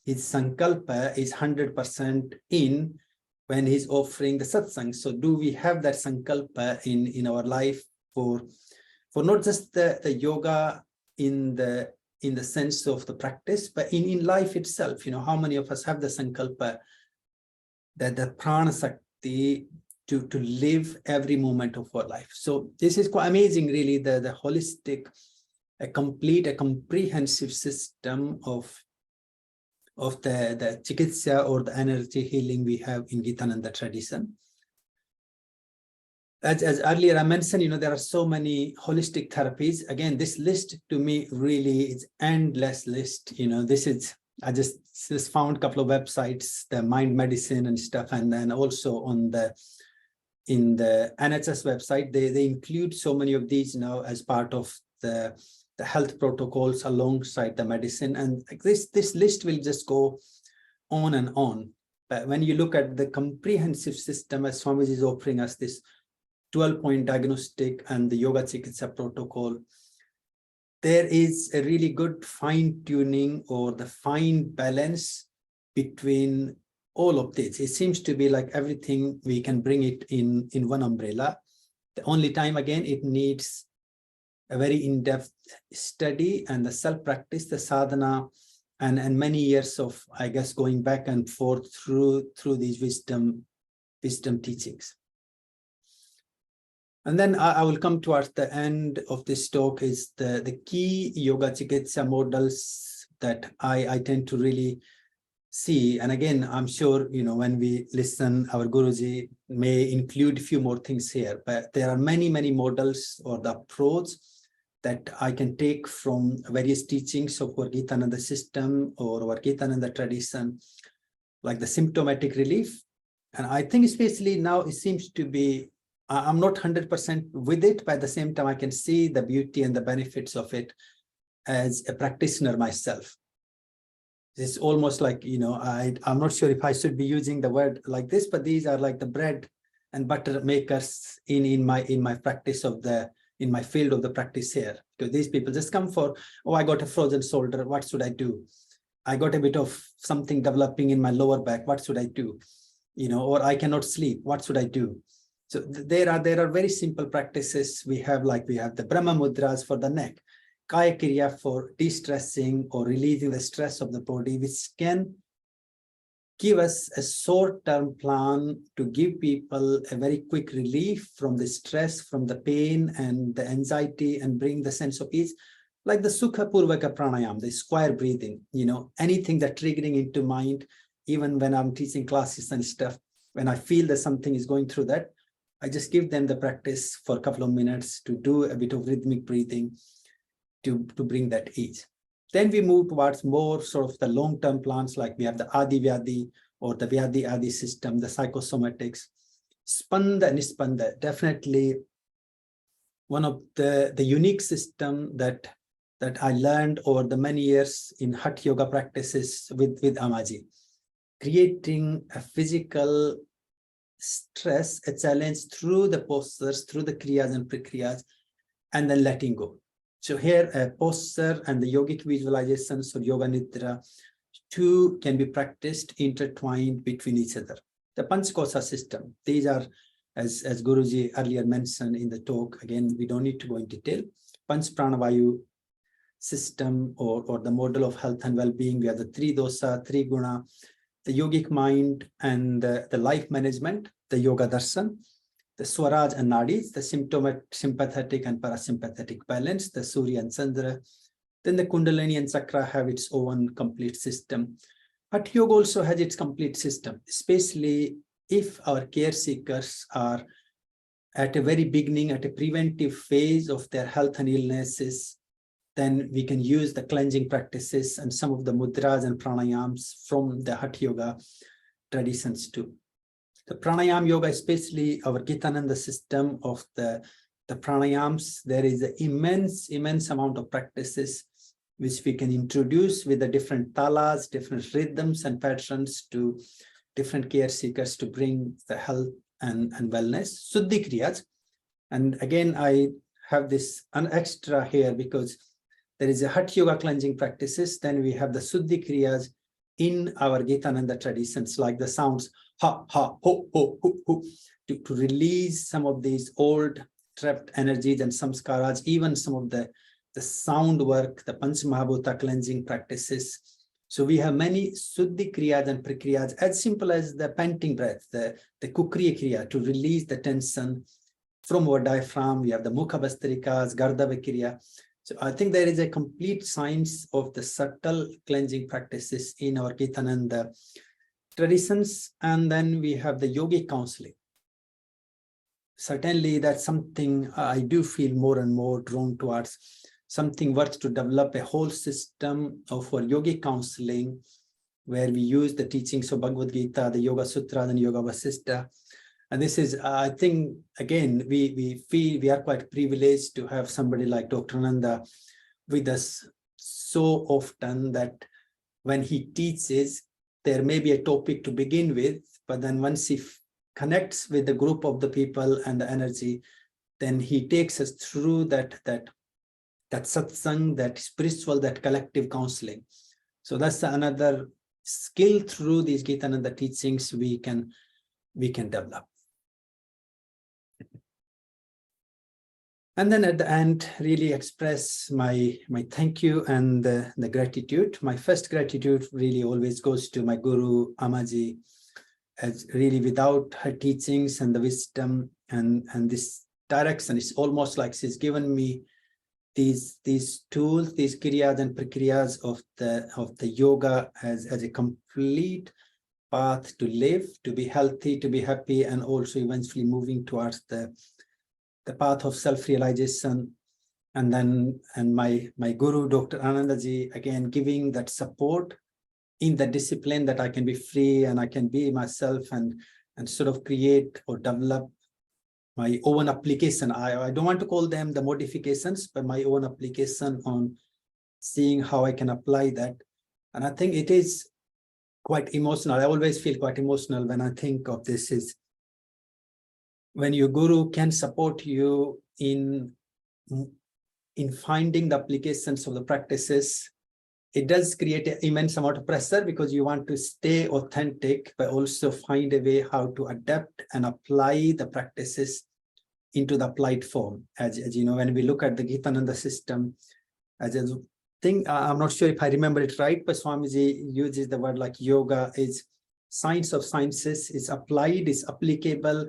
his sankalpa is 100% in when he's offering the satsang. So do we have that sankalpa in our life for not just the yoga in the sense of the practice, but in life itself? How many of us have the sankalpa, that the prana sakti to live every moment of our life? So this is quite amazing, really, the holistic, a comprehensive system of the chikitsa or the energy healing we have in Gitananda tradition. As earlier I mentioned, there are so many holistic therapies. Again, this list to me really is endless list. I just found a couple of websites, the mind medicine and stuff, and then also in the NHS website, they include so many of these now as part of the health protocols alongside the medicine. And this list will just go on and on. But when you look at the comprehensive system, as Swamiji is offering us this 12-point diagnostic and the Yoga Chikitsa protocol, there is a really good fine-tuning or the fine balance between all of this. It seems to be like everything we can bring it in one umbrella. The only time, again, it needs a very in-depth study and the self-practice, the sadhana, and many years of, I guess, going back and forth through these wisdom teachings. And then I will come towards the end of this talk is the key Yoga Chikitsa models that I tend to really see. And again, I'm sure, when we listen, our Guruji may include a few more things here, but there are many, many models or the approach that I can take from various teachings of our Gitananda system or our Gitananda tradition, like the symptomatic relief. And I think especially now it seems to be, I'm not 100% with it, but at the same time, I can see the beauty and the benefits of it as a practitioner myself. It's almost like, I'm not sure if I should be using the word like this, but these are like the bread and butter makers in my practice in my field of the practice here. Because these people just come for, oh, I got a frozen shoulder, what should I do? I got a bit of something developing in my lower back, what should I do? Or I cannot sleep, what should I do? So there are very simple practices. We have the Brahma Mudras for the neck, Kaya Kriya for de-stressing or relieving the stress of the body, which can give us a short-term plan to give people a very quick relief from the stress, from the pain and the anxiety, and bring the sense of ease, like the Sukha Purvaka Pranayam, the square breathing, anything that triggering into mind, even when I'm teaching classes and stuff, when I feel that something is going through that, I just give them the practice for a couple of minutes to do a bit of rhythmic breathing to bring that ease. Then we move towards more sort of the long-term plans, like we have the Adi Vyadi or the Vyadi Adi system, the psychosomatics. Spanda and Nispanda, definitely one of the unique system that I learned over the many years in Hatha Yoga practices with Amaji, creating a physical stress, a challenge through the postures, through the kriyas and prekriyas, and then letting go. So here, a posture and the yogic visualizations or yoga nidra, two can be practiced intertwined between each other. The Panchkosa system, these are, as Guruji earlier mentioned in the talk, again, we don't need to go in detail. Panch Pranavayu system or the model of health and well-being, we have the three dosa, three guna, the yogic mind and the life management, the yoga darshan, the Swaraj and Nadis, the sympathetic and parasympathetic balance, the Surya and Chandra. Then the Kundalini and Chakra have its own complete system. Hatha Yoga also has its complete system, especially if our care seekers are at a very beginning, at a preventive phase of their health and illnesses, then we can use the cleansing practices and some of the mudras and pranayams from the Hatha Yoga traditions too. The pranayam yoga, especially our Gitananda system of the pranayams, there is an immense amount of practices which we can introduce with the different talas, different rhythms and patterns to different care seekers to bring the health and wellness. Suddhi kriyas. And again, I have this an extra here because there is a Hatha Yoga cleansing practices. Then we have the Suddhi kriyas in our Gitananda traditions, like the sounds ha, ha, ho, ho, ho, ho, to release some of these old trapped energies and samskaras, even some of the sound work, the Panch Mahabhuta cleansing practices. So we have many Suddhi kriyas and prekriyas, as simple as the panting breath, the Kukriya kriya, to release the tension from our diaphragm. We have the Mukha Bastrikas, Gardava kriya. So I think there is a complete science of the subtle cleansing practices in our Gitananda traditions. And then we have the yogic counseling. Certainly that's something I do feel more and more drawn towards, something worth to develop a whole system of yogic counseling, where we use the teachings of Bhagavad Gita, the Yoga Sutra, and Yoga Vasistha. And this is, I think, again, we feel we are quite privileged to have somebody like Dr. Ananda with us so often that when he teaches, there may be a topic to begin with, but then once he connects with the group of the people and the energy, then he takes us through that satsang, that spiritual, that collective counseling. So that's another skill through these Gitananda teachings we can develop. And then at the end, really express my thank you and the gratitude. My first gratitude really always goes to my guru, Amaji, as really without her teachings and the wisdom and this direction, it's almost like she's given me these tools, these kriyas and prakriyas of the yoga as a complete path to live, to be healthy, to be happy, and also eventually moving towards the path of self-realization. And my guru, Dr. Anandaji, again, giving that support in the discipline that I can be free and I can be myself and sort of create or develop my own application. I don't want to call them the modifications, but my own application on seeing how I can apply that. And I think it is quite emotional. I always feel quite emotional when I think of this, is when your guru can support you in finding the applications of the practices. It does create an immense amount of pressure because you want to stay authentic, but also find a way how to adapt and apply the practices into the applied form. As you know, when we look at the Gitananda system, as a thing, I'm not sure if I remember it right, but Swamiji uses the word like yoga is science of sciences, it's applied, it's applicable,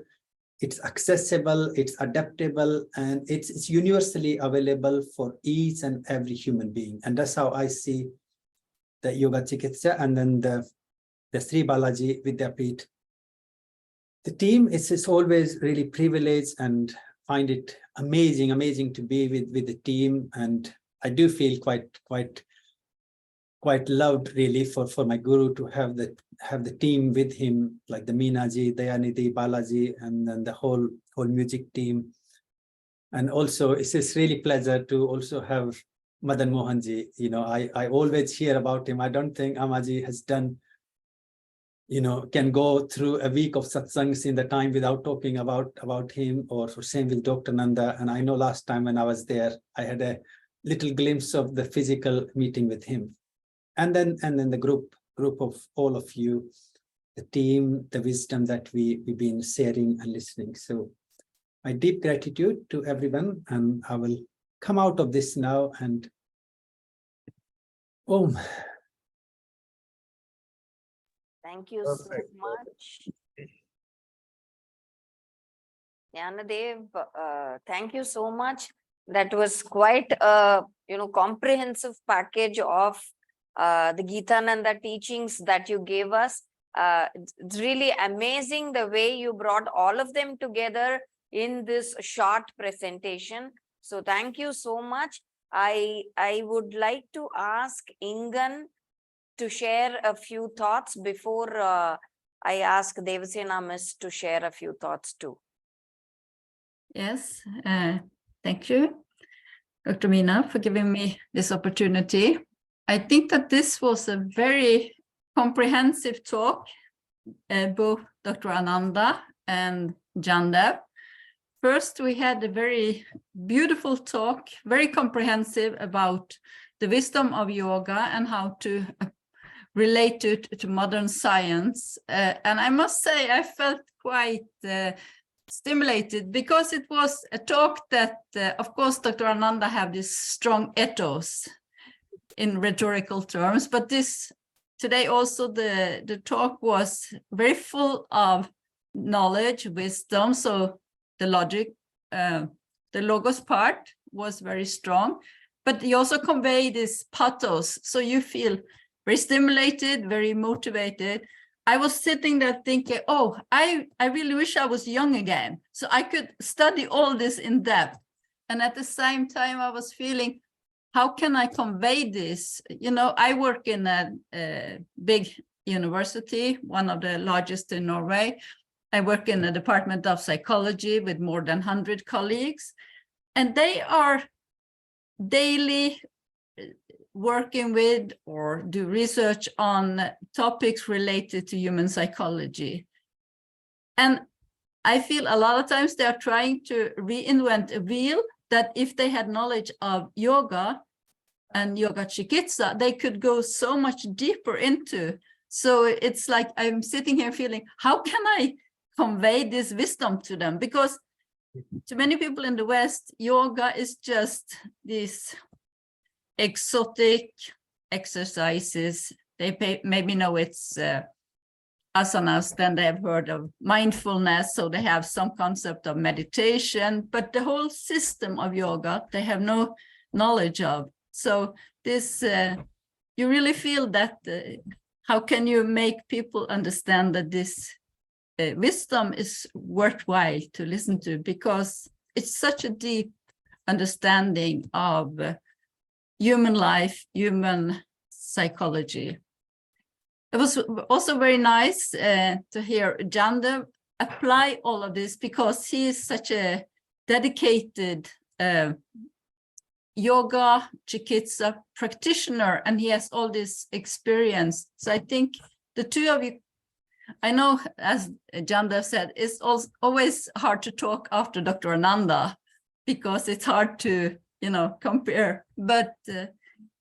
it's accessible, it's adaptable, and it's universally available for each and every human being. And that's how I see the Yoga Chikitsa. And then the Sri Balaji Vidyapeeth. The team is always really privileged and find it amazing to be with the team. And I do feel quite loved really for my guru to have the team with him, like the Meenaji, Dayanidhi, Balaji, and then the whole music team. And also it's a really pleasure to also have Madan Mohanji. You know, I always hear about him. I don't think Amaji has done, you know, can go through a week of satsangs in the time without talking about him, or same with Dr. Nanda. And I know last time when I was there, I had a little glimpse of the physical meeting with him. And then the group of all of you, the team, the wisdom that we've been sharing and listening. So my deep gratitude to everyone, and I will come out of this now and Om. Thank you Perfect. so much. Jnandev, thank you so much. That was quite a comprehensive package of the Gitananda teachings that you gave us. It's really amazing the way you brought all of them together in this short presentation. So thank you so much. I would like to ask Ingan to share a few thoughts before I ask Devasena Miss to share a few thoughts too. Yes, thank you, Dr. Meena, for giving me this opportunity. I think that this was a very comprehensive talk, both Dr. Ananda and Jnandev. First, we had a very beautiful talk, very comprehensive about the wisdom of yoga and how to relate it to modern science. And I must say, I felt quite stimulated because it was a talk that, of course, Dr. Ananda have this strong ethos in rhetorical terms, but today also the talk was very full of knowledge, wisdom. So the logic, the logos part was very strong. but you also convey this pathos. So you feel very stimulated, very motivated. I was sitting there thinking, oh, I really wish I was young again, so I could study all this in depth. And at the same time, I was feeling, how can I convey this? You know, I work in a big university, one of the largest in Norway. I work in the Department of Psychology with more than 100 colleagues, and they are daily working with or do research on topics related to human psychology. And I feel a lot of times they are trying to reinvent a wheel, that if they had knowledge of yoga and Yogachariya, they could go so much deeper into. So it's like I'm sitting here feeling, how can I convey this wisdom to them? Because to many people in the West, yoga is just these exotic exercises. They maybe know it's asanas, then they have heard of mindfulness, so they have some concept of meditation, but the whole system of yoga, they have no knowledge of. So this, you really feel that, how can you make people understand that this wisdom is worthwhile to listen to, because it's such a deep understanding of human life, human psychology. It was also very nice to hear Jnandev apply all of this, because he is such a dedicated yoga chikitsa practitioner, and he has all this experience. So I think the two of you, I know, as Jnandev said, it's always hard to talk after Dr. Ananda, because it's hard to, you know, compare, but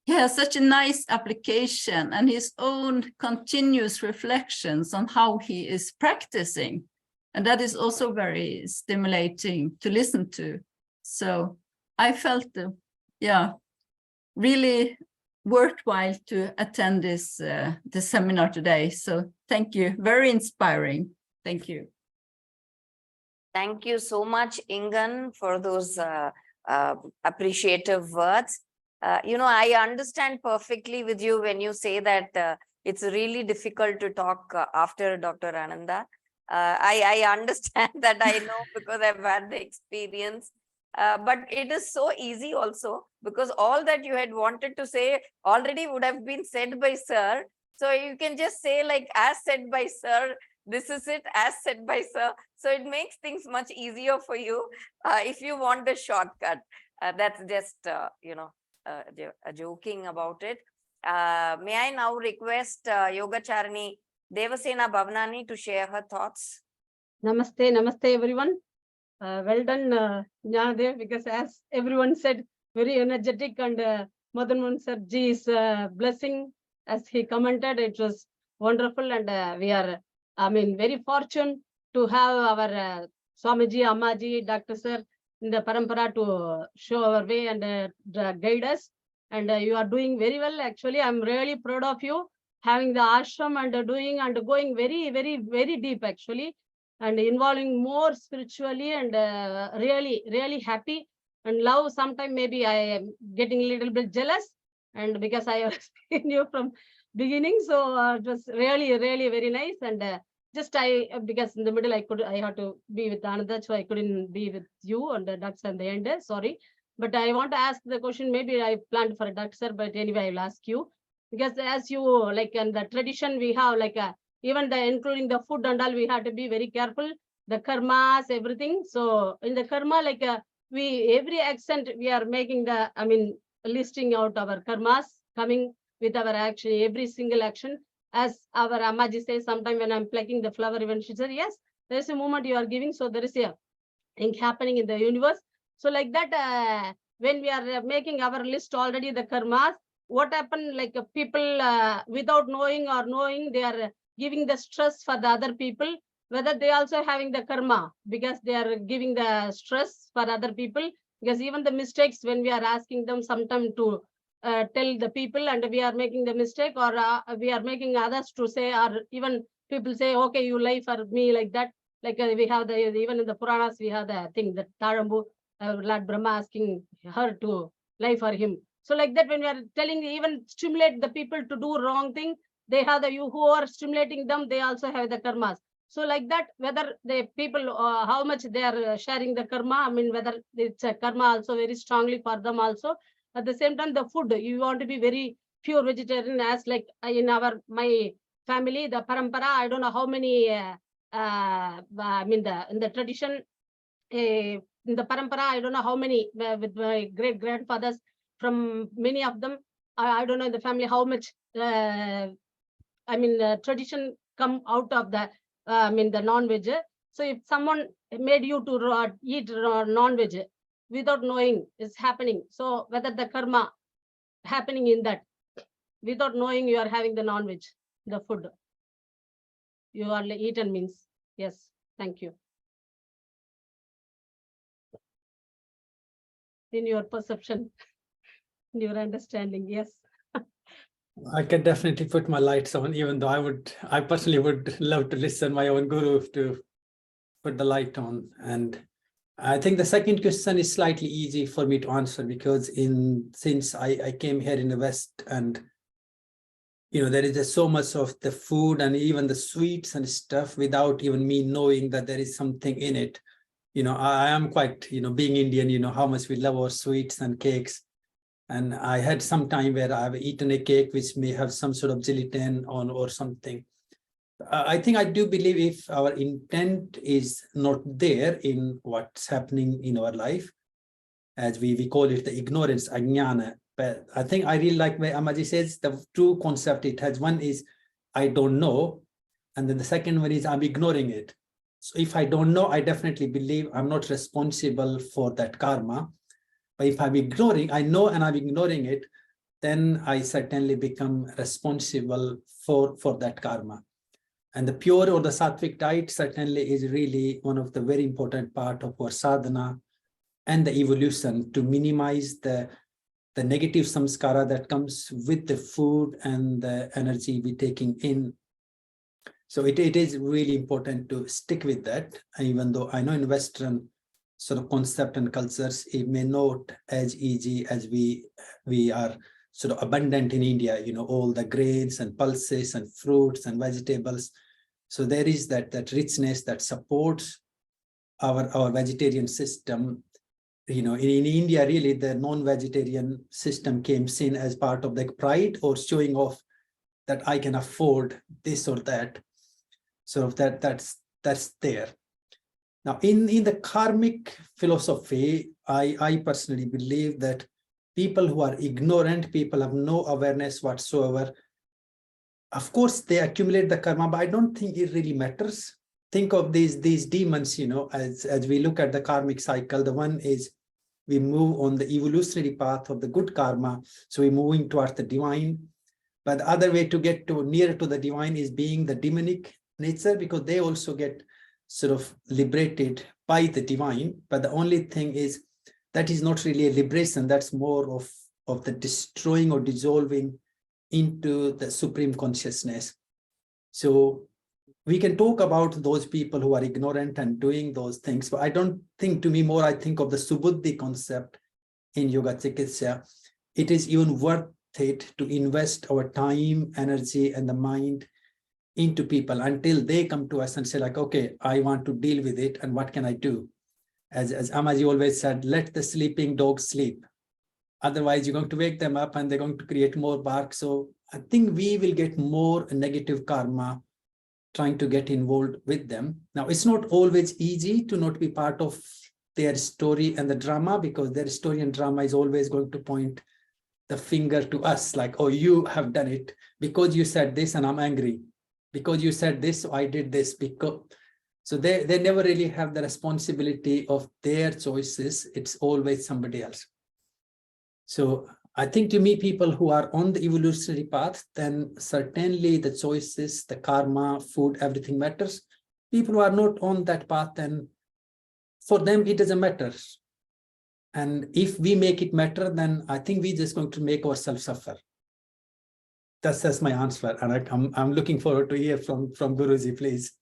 he has such a nice application and his own continuous reflections on how he is practicing. And that is also very stimulating to listen to. So I felt, really worthwhile to attend this seminar today. So thank you, very inspiring. Thank you. Thank you so much, Ingan, for those appreciative words. You know, I understand perfectly with you when you say that it's really difficult to talk after Dr. Ananda. I understand that, I know, because I've had the experience. But it is so easy also, because all that you had wanted to say already would have been said by sir. So you can just say, like, as said by sir, this is it, as said by sir. So it makes things much easier for you if you want a shortcut. That's just, you know, joking about it. May I now request Yogacharya Devasena Bhavanani to share her thoughts? Namaste, namaste everyone. Well done, Jnandev, because as everyone said, very energetic, and Madan Mohan Sarji's blessing, as he commented, it was wonderful, and we are, I mean, very fortunate to have our Swamiji, Ammaji, Dr. Sir in the parampara to show our way and guide us. And you are doing very well. Actually, I'm really proud of you, having the ashram and doing and going very, very, very deep actually, and involving more spiritually, and really, really happy and love. Sometimes maybe I am getting a little bit jealous, and because I have seen you from beginning, so it was really, really very nice. And just because in the middle I had to be with Anandaji, so I couldn't be with you, and that's at the end. Sorry, but I want to ask the question. Maybe I planned for a doctor, sir, but anyway, I will ask you, because as you like in the tradition we have, like even including the food and all, we have to be very careful, the karmas, everything. So in the karma, like we every accent we are making the, I mean, listing out our karmas coming with our action, every single action. As our Ammaji says, sometime when I'm plucking the flower, even she said, yes, there is a moment you are giving, so there is a thing happening in the universe. So like that, when we are making our list already, the karmas, what happened, like people without knowing or knowing, they are giving the stress for the other people, whether they also having the karma, because they are giving the stress for other people. Because even the mistakes, when we are asking them sometime to tell the people, and we are making the mistake, or we are making others to say, or even people say, okay, you lie for me, like that. Like we have the, even in the Puranas, we have the thing that Tarambu, Lord Brahma asking her to lie for him. So like that, when we are telling, even stimulate the people to do wrong thing, they have the, you who are stimulating them, they also have the karmas. So like that, whether the people, how much they are sharing the karma, I mean, whether it's a karma also very strongly for them also. At the same time, the food, you want to be very pure vegetarian, as like in my family, the parampara, I don't know how many, I mean, in the tradition, in the parampara, I don't know how many, with my great grandfathers, from many of them, I don't know in the family how much, I mean, tradition come out of the, I mean, the non-veg. So if someone made you to eat non-veg without knowing is happening, so whether the karma happening in that, without knowing you are having the non-veg, the food you are eaten means. Yes, thank you. In your perception, in your understanding, yes. I can definitely put my lights on, even though I personally would love to listen my own guru to put the light on. And I think the second question is slightly easy for me to answer, because since I came here in the West, and there is just so much of the food and even the sweets and stuff without even me knowing that there is something in it. I am quite, being Indian, how much we love our sweets and cakes. And I had some time where I've eaten a cake which may have some sort of gelatin on or something. I think I do believe if our intent is not there in what's happening in our life, as we call it the ignorance, ajnana. But I think I really like where Amaji says the two concept it has. One is I don't know, and then the second one is I'm ignoring it. So if I don't know, I definitely believe I'm not responsible for that karma. But if I'm ignoring, I know and I'm ignoring it, then I certainly become responsible for that karma. And the pure or the sattvic diet certainly is really one of the very important part of our sadhana and the evolution to minimize the negative samskara that comes with the food and the energy we're taking in. So it is really important to stick with that, even though I know in Western sort of concept and cultures, it may not as easy as we are sort of abundant in India, all the grains and pulses and fruits and vegetables. So there is that richness that supports our vegetarian system. In India, really, the non-vegetarian system came in as part of like pride or showing off that I can afford this or that. So that's there. Now, in the karmic philosophy, I personally believe that people who are ignorant, people have no awareness whatsoever, of course, they accumulate the karma, but I don't think it really matters. Think of these demons, as we look at the karmic cycle. The one is we move on the evolutionary path of the good karma, so we're moving towards the divine. But the other way to get nearer to the divine is being the demonic nature, because they also get sort of liberated by the divine. But the only thing is that is not really a liberation, that's more of the destroying or dissolving into the supreme consciousness. So we can talk about those people who are ignorant and doing those things, but I don't think, to me more, I think of the subuddhi concept in Yogacharya. It is even worth it to invest our time, energy, and the mind into people until they come to us and say like, okay, I want to deal with it, and what can I do? As Amaji always said, let the sleeping dog sleep. Otherwise, you're going to wake them up and they're going to create more bark. So I think we will get more negative karma trying to get involved with them. Now, it's not always easy to not be part of their story and the drama, because their story and drama is always going to point the finger to us like, oh, you have done it because you said this and I'm angry. Because you said this, so I did this. So they never really have the responsibility of their choices. It's always somebody else. So I think, to me, people who are on the evolutionary path, then certainly the choices, the karma, food, everything matters. People who are not on that path, then for them, it doesn't matter. And if we make it matter, then I think we're just going to make ourselves suffer. That's my answer. And I'm looking forward to hear from Guruji, please.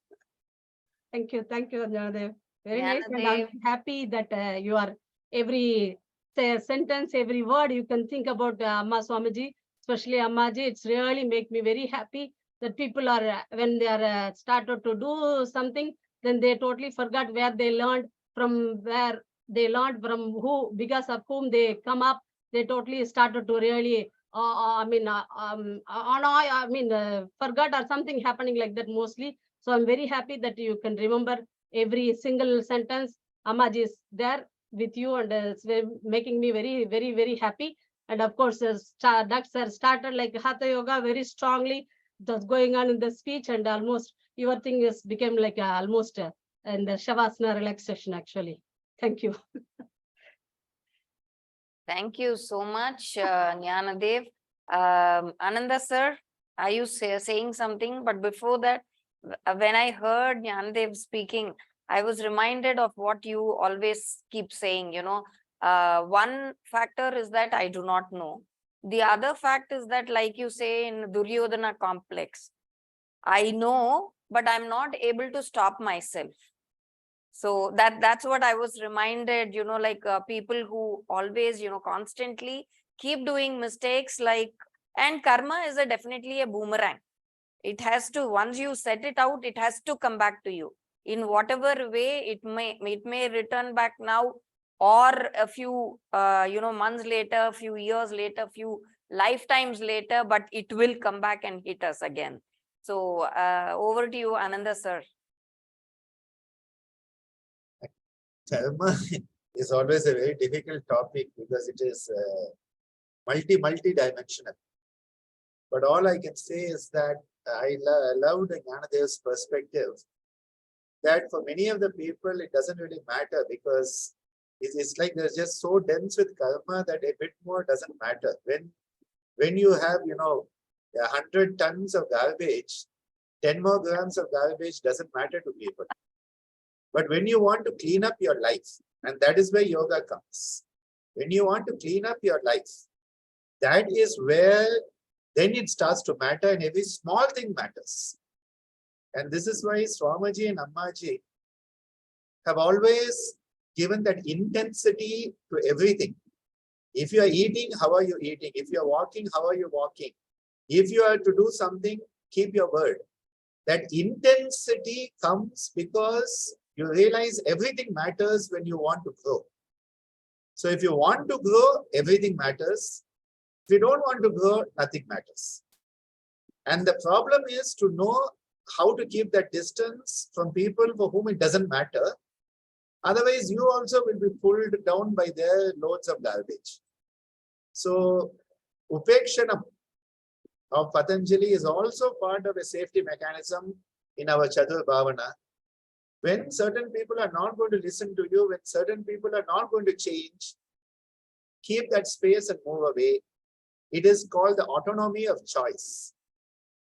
Thank you, Jnandev. Very Yeah, nice. And I'm happy that you are every sentence, every word you can think about Amma Swamiji, especially Ammaji. It's really make me very happy that people are, when they are started to do something, then they totally forgot where they learned, from where they learned, from who, because of whom they come up. They totally started to really, forgot or something happening like that mostly. So I'm very happy that you can remember every single sentence. Ammaji is there with you, and it's making me very, very, very happy. And of course, Dr. Sir started like Hatha Yoga very strongly. That's going on in the speech, and almost your thing is became like almost in the Shavasana relaxation actually. Thank you. Thank you so much, Jnanadev. Ananda sir, are you saying something? But before that, when I heard Jnanadev speaking, I was reminded of what you always keep saying, one factor is that I do not know. The other fact is that, like you say in Duryodhana complex, I know, but I'm not able to stop myself. So that's what I was reminded, people who always, constantly keep doing mistakes, and karma is definitely a boomerang. It has to, once you set it out, it has to come back to you in whatever way. It may return back now, or a few, months later, a few years later, few lifetimes later, but it will come back and hit us again. So over to you, Ananda sir. Karma is always a very difficult topic because it is multi-dimensional. But all I can say is that I love the Jnanadev's perspective that for many of the people, it doesn't really matter because it's like they're just so dense with karma that a bit more doesn't matter. When you have, 100 tons of garbage, 10 more grams of garbage doesn't matter to people. But when you want to clean up your life, and that is where yoga comes. When you want to clean up your life, that is where then it starts to matter, and every small thing matters. And this is why Swamiji and Ammaji have always given that intensity to everything. If you are eating, how are you eating? If you are walking, how are you walking? If you are to do something, keep your word. That intensity comes because you realize everything matters when you want to grow. So if you want to grow, everything matters. If you don't want to grow, nothing matters. And the problem is to know how to keep that distance from people for whom it doesn't matter. Otherwise, you also will be pulled down by their loads of garbage. So, Upekshanam of Patanjali is also part of a safety mechanism in our Chatur Bhavana. When certain people are not going to listen to you, when certain people are not going to change, keep that space and move away. It is called the autonomy of choice.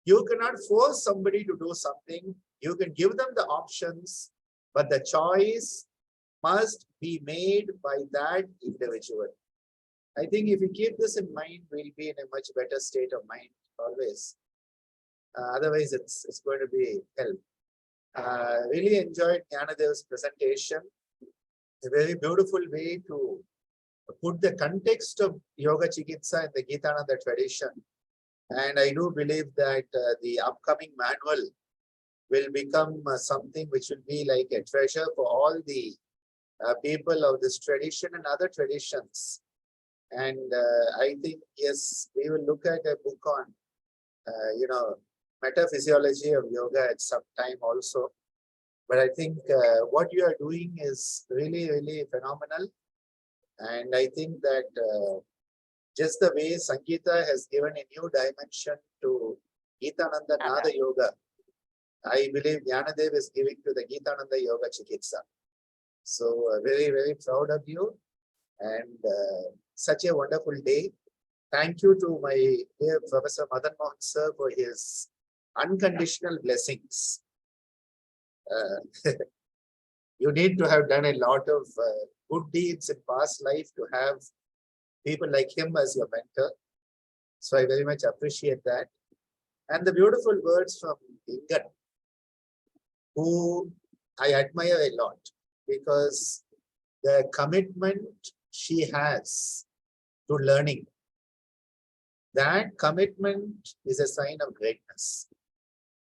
You cannot force somebody to do something. You can give them the options, but the choice must be made by that individual. I think if we keep this in mind, we'll be in a much better state of mind always. Otherwise, it's going to be hell. Really enjoyed Jnanadev's presentation. A very beautiful way to put the context of Yoga Chikitsa in the Gitananda tradition. And I do believe that the upcoming manual will become something which will be like a treasure for all the people of this tradition and other traditions. And I think, yes, we will look at a book on, metaphysiology of yoga at some time also. But I think what you are doing is really, really phenomenal. And I think that just the way Sangeeta has given a new dimension to Gitananda Nada Yoga, I believe Jnanadev is giving to the Gitananda Yoga Chikitsa. So very, very proud of you, and such a wonderful day. Thank you to my dear Professor Madan Mohan sir for his unconditional blessings. You need to have done a lot of good deeds in past life to have people like him as your mentor. So I very much appreciate that. And the beautiful words from Ingan, who I admire a lot, because the commitment she has to learning, that commitment is a sign of greatness.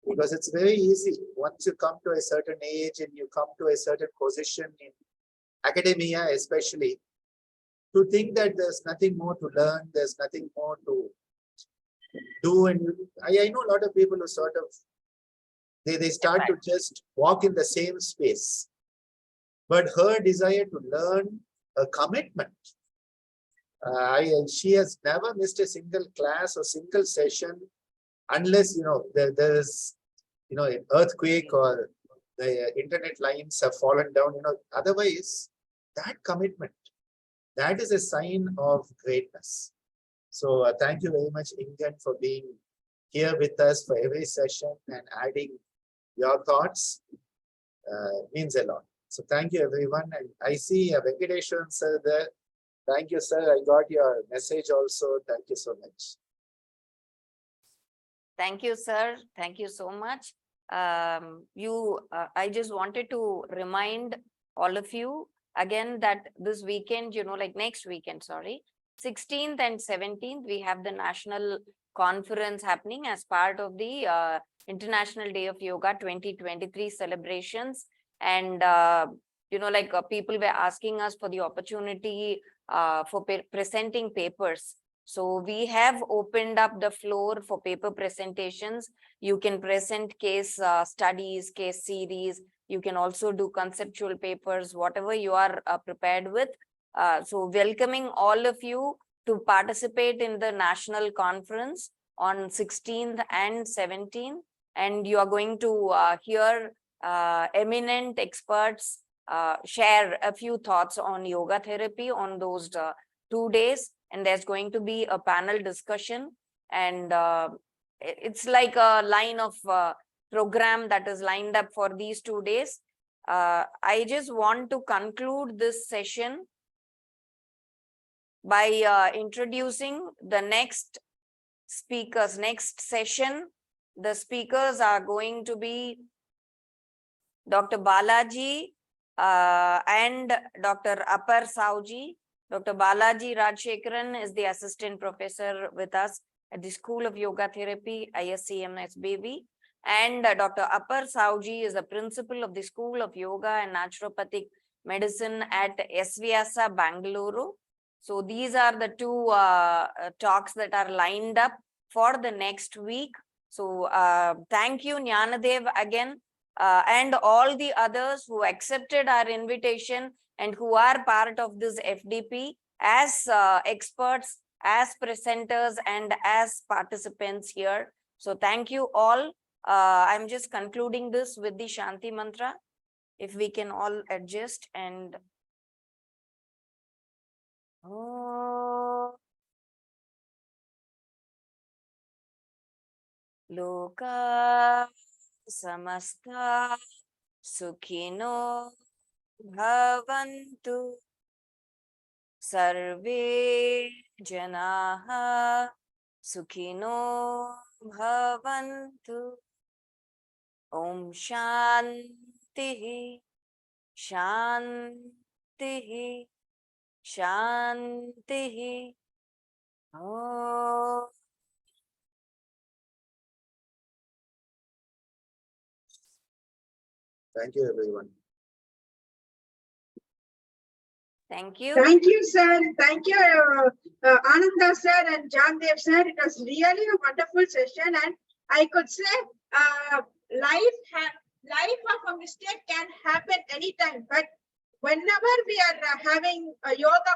Because it's very easy once you come to a certain age and you come to a certain position in academia, especially, to think that there's nothing more to learn, there's nothing more to do. And I know a lot of people who sort of, they start to just walk in the same space. But her desire to learn, a commitment, she has never missed a single class or single session, unless, there is, an earthquake or the internet lines have fallen down, otherwise that commitment, that is a sign of greatness. So thank you very much, Ingen, for being here with us for every session and adding your thoughts. Means a lot. So thank you, everyone. And I see Venkateshwaran sir there. Thank you, sir. I got your message also. Thank you so much. Thank you, sir. Thank you so much. I just wanted to remind all of you again that this weekend, like next weekend, sorry, 16th and 17th, we have the national conference happening as part of the International Day of Yoga 2023 celebrations. And, people were asking us for the opportunity for presenting papers. So we have opened up the floor for paper presentations. You can present case studies, case series. You can also do conceptual papers, whatever you are prepared with. So welcoming all of you to participate in the national conference on 16th and 17th. And you are going to hear eminent experts share a few thoughts on yoga therapy on those 2 days. And there's going to be a panel discussion, and it's like a line of program that is lined up for these 2 days. I just want to conclude this session by introducing the next speakers. Next session, the speakers are going to be Dr. Balaji and Dr. Apar Sauji. Dr. Balaji Rajshekaran is the assistant professor with us at the School of Yoga Therapy, ISCM of SBV. And Dr. Apar Sauji is the principal of the School of Yoga and Naturopathic Medicine at SVyasa, Bangalore. So these are the two talks that are lined up for the next week. So thank you, Jnandev, again, and all the others who accepted our invitation and who are part of this FDP as experts, as presenters, and as participants here. So thank you all. I'm just concluding this with the Shanti Mantra. If we can all adjust and... Loka samasta sukhino bhavantu sarve janaha sukhino bhavantu. Om Shanti Shanti Shanti. Oh. Thank you, everyone. Thank you. Thank you, sir. Thank you, Ananda sir and Jnandev sir. It was really a wonderful session, and I could say life of a mistake can happen anytime. But whenever we are having a yoga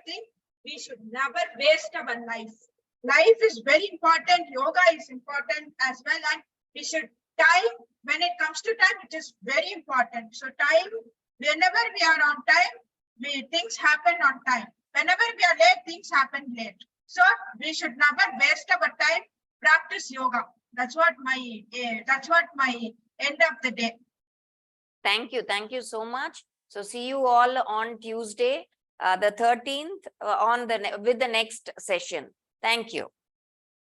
thing, we should never waste our life. Life is very important. Yoga is important as well, and we should time. When it comes to time, it is very important. So time. Whenever we are on time, things happen on time. Whenever we are late, things happen late. So we should never waste our time. Practice yoga. That's what my end of the day. Thank you. Thank you so much. So see you all on Tuesday, the 13th, with the next session. Thank you.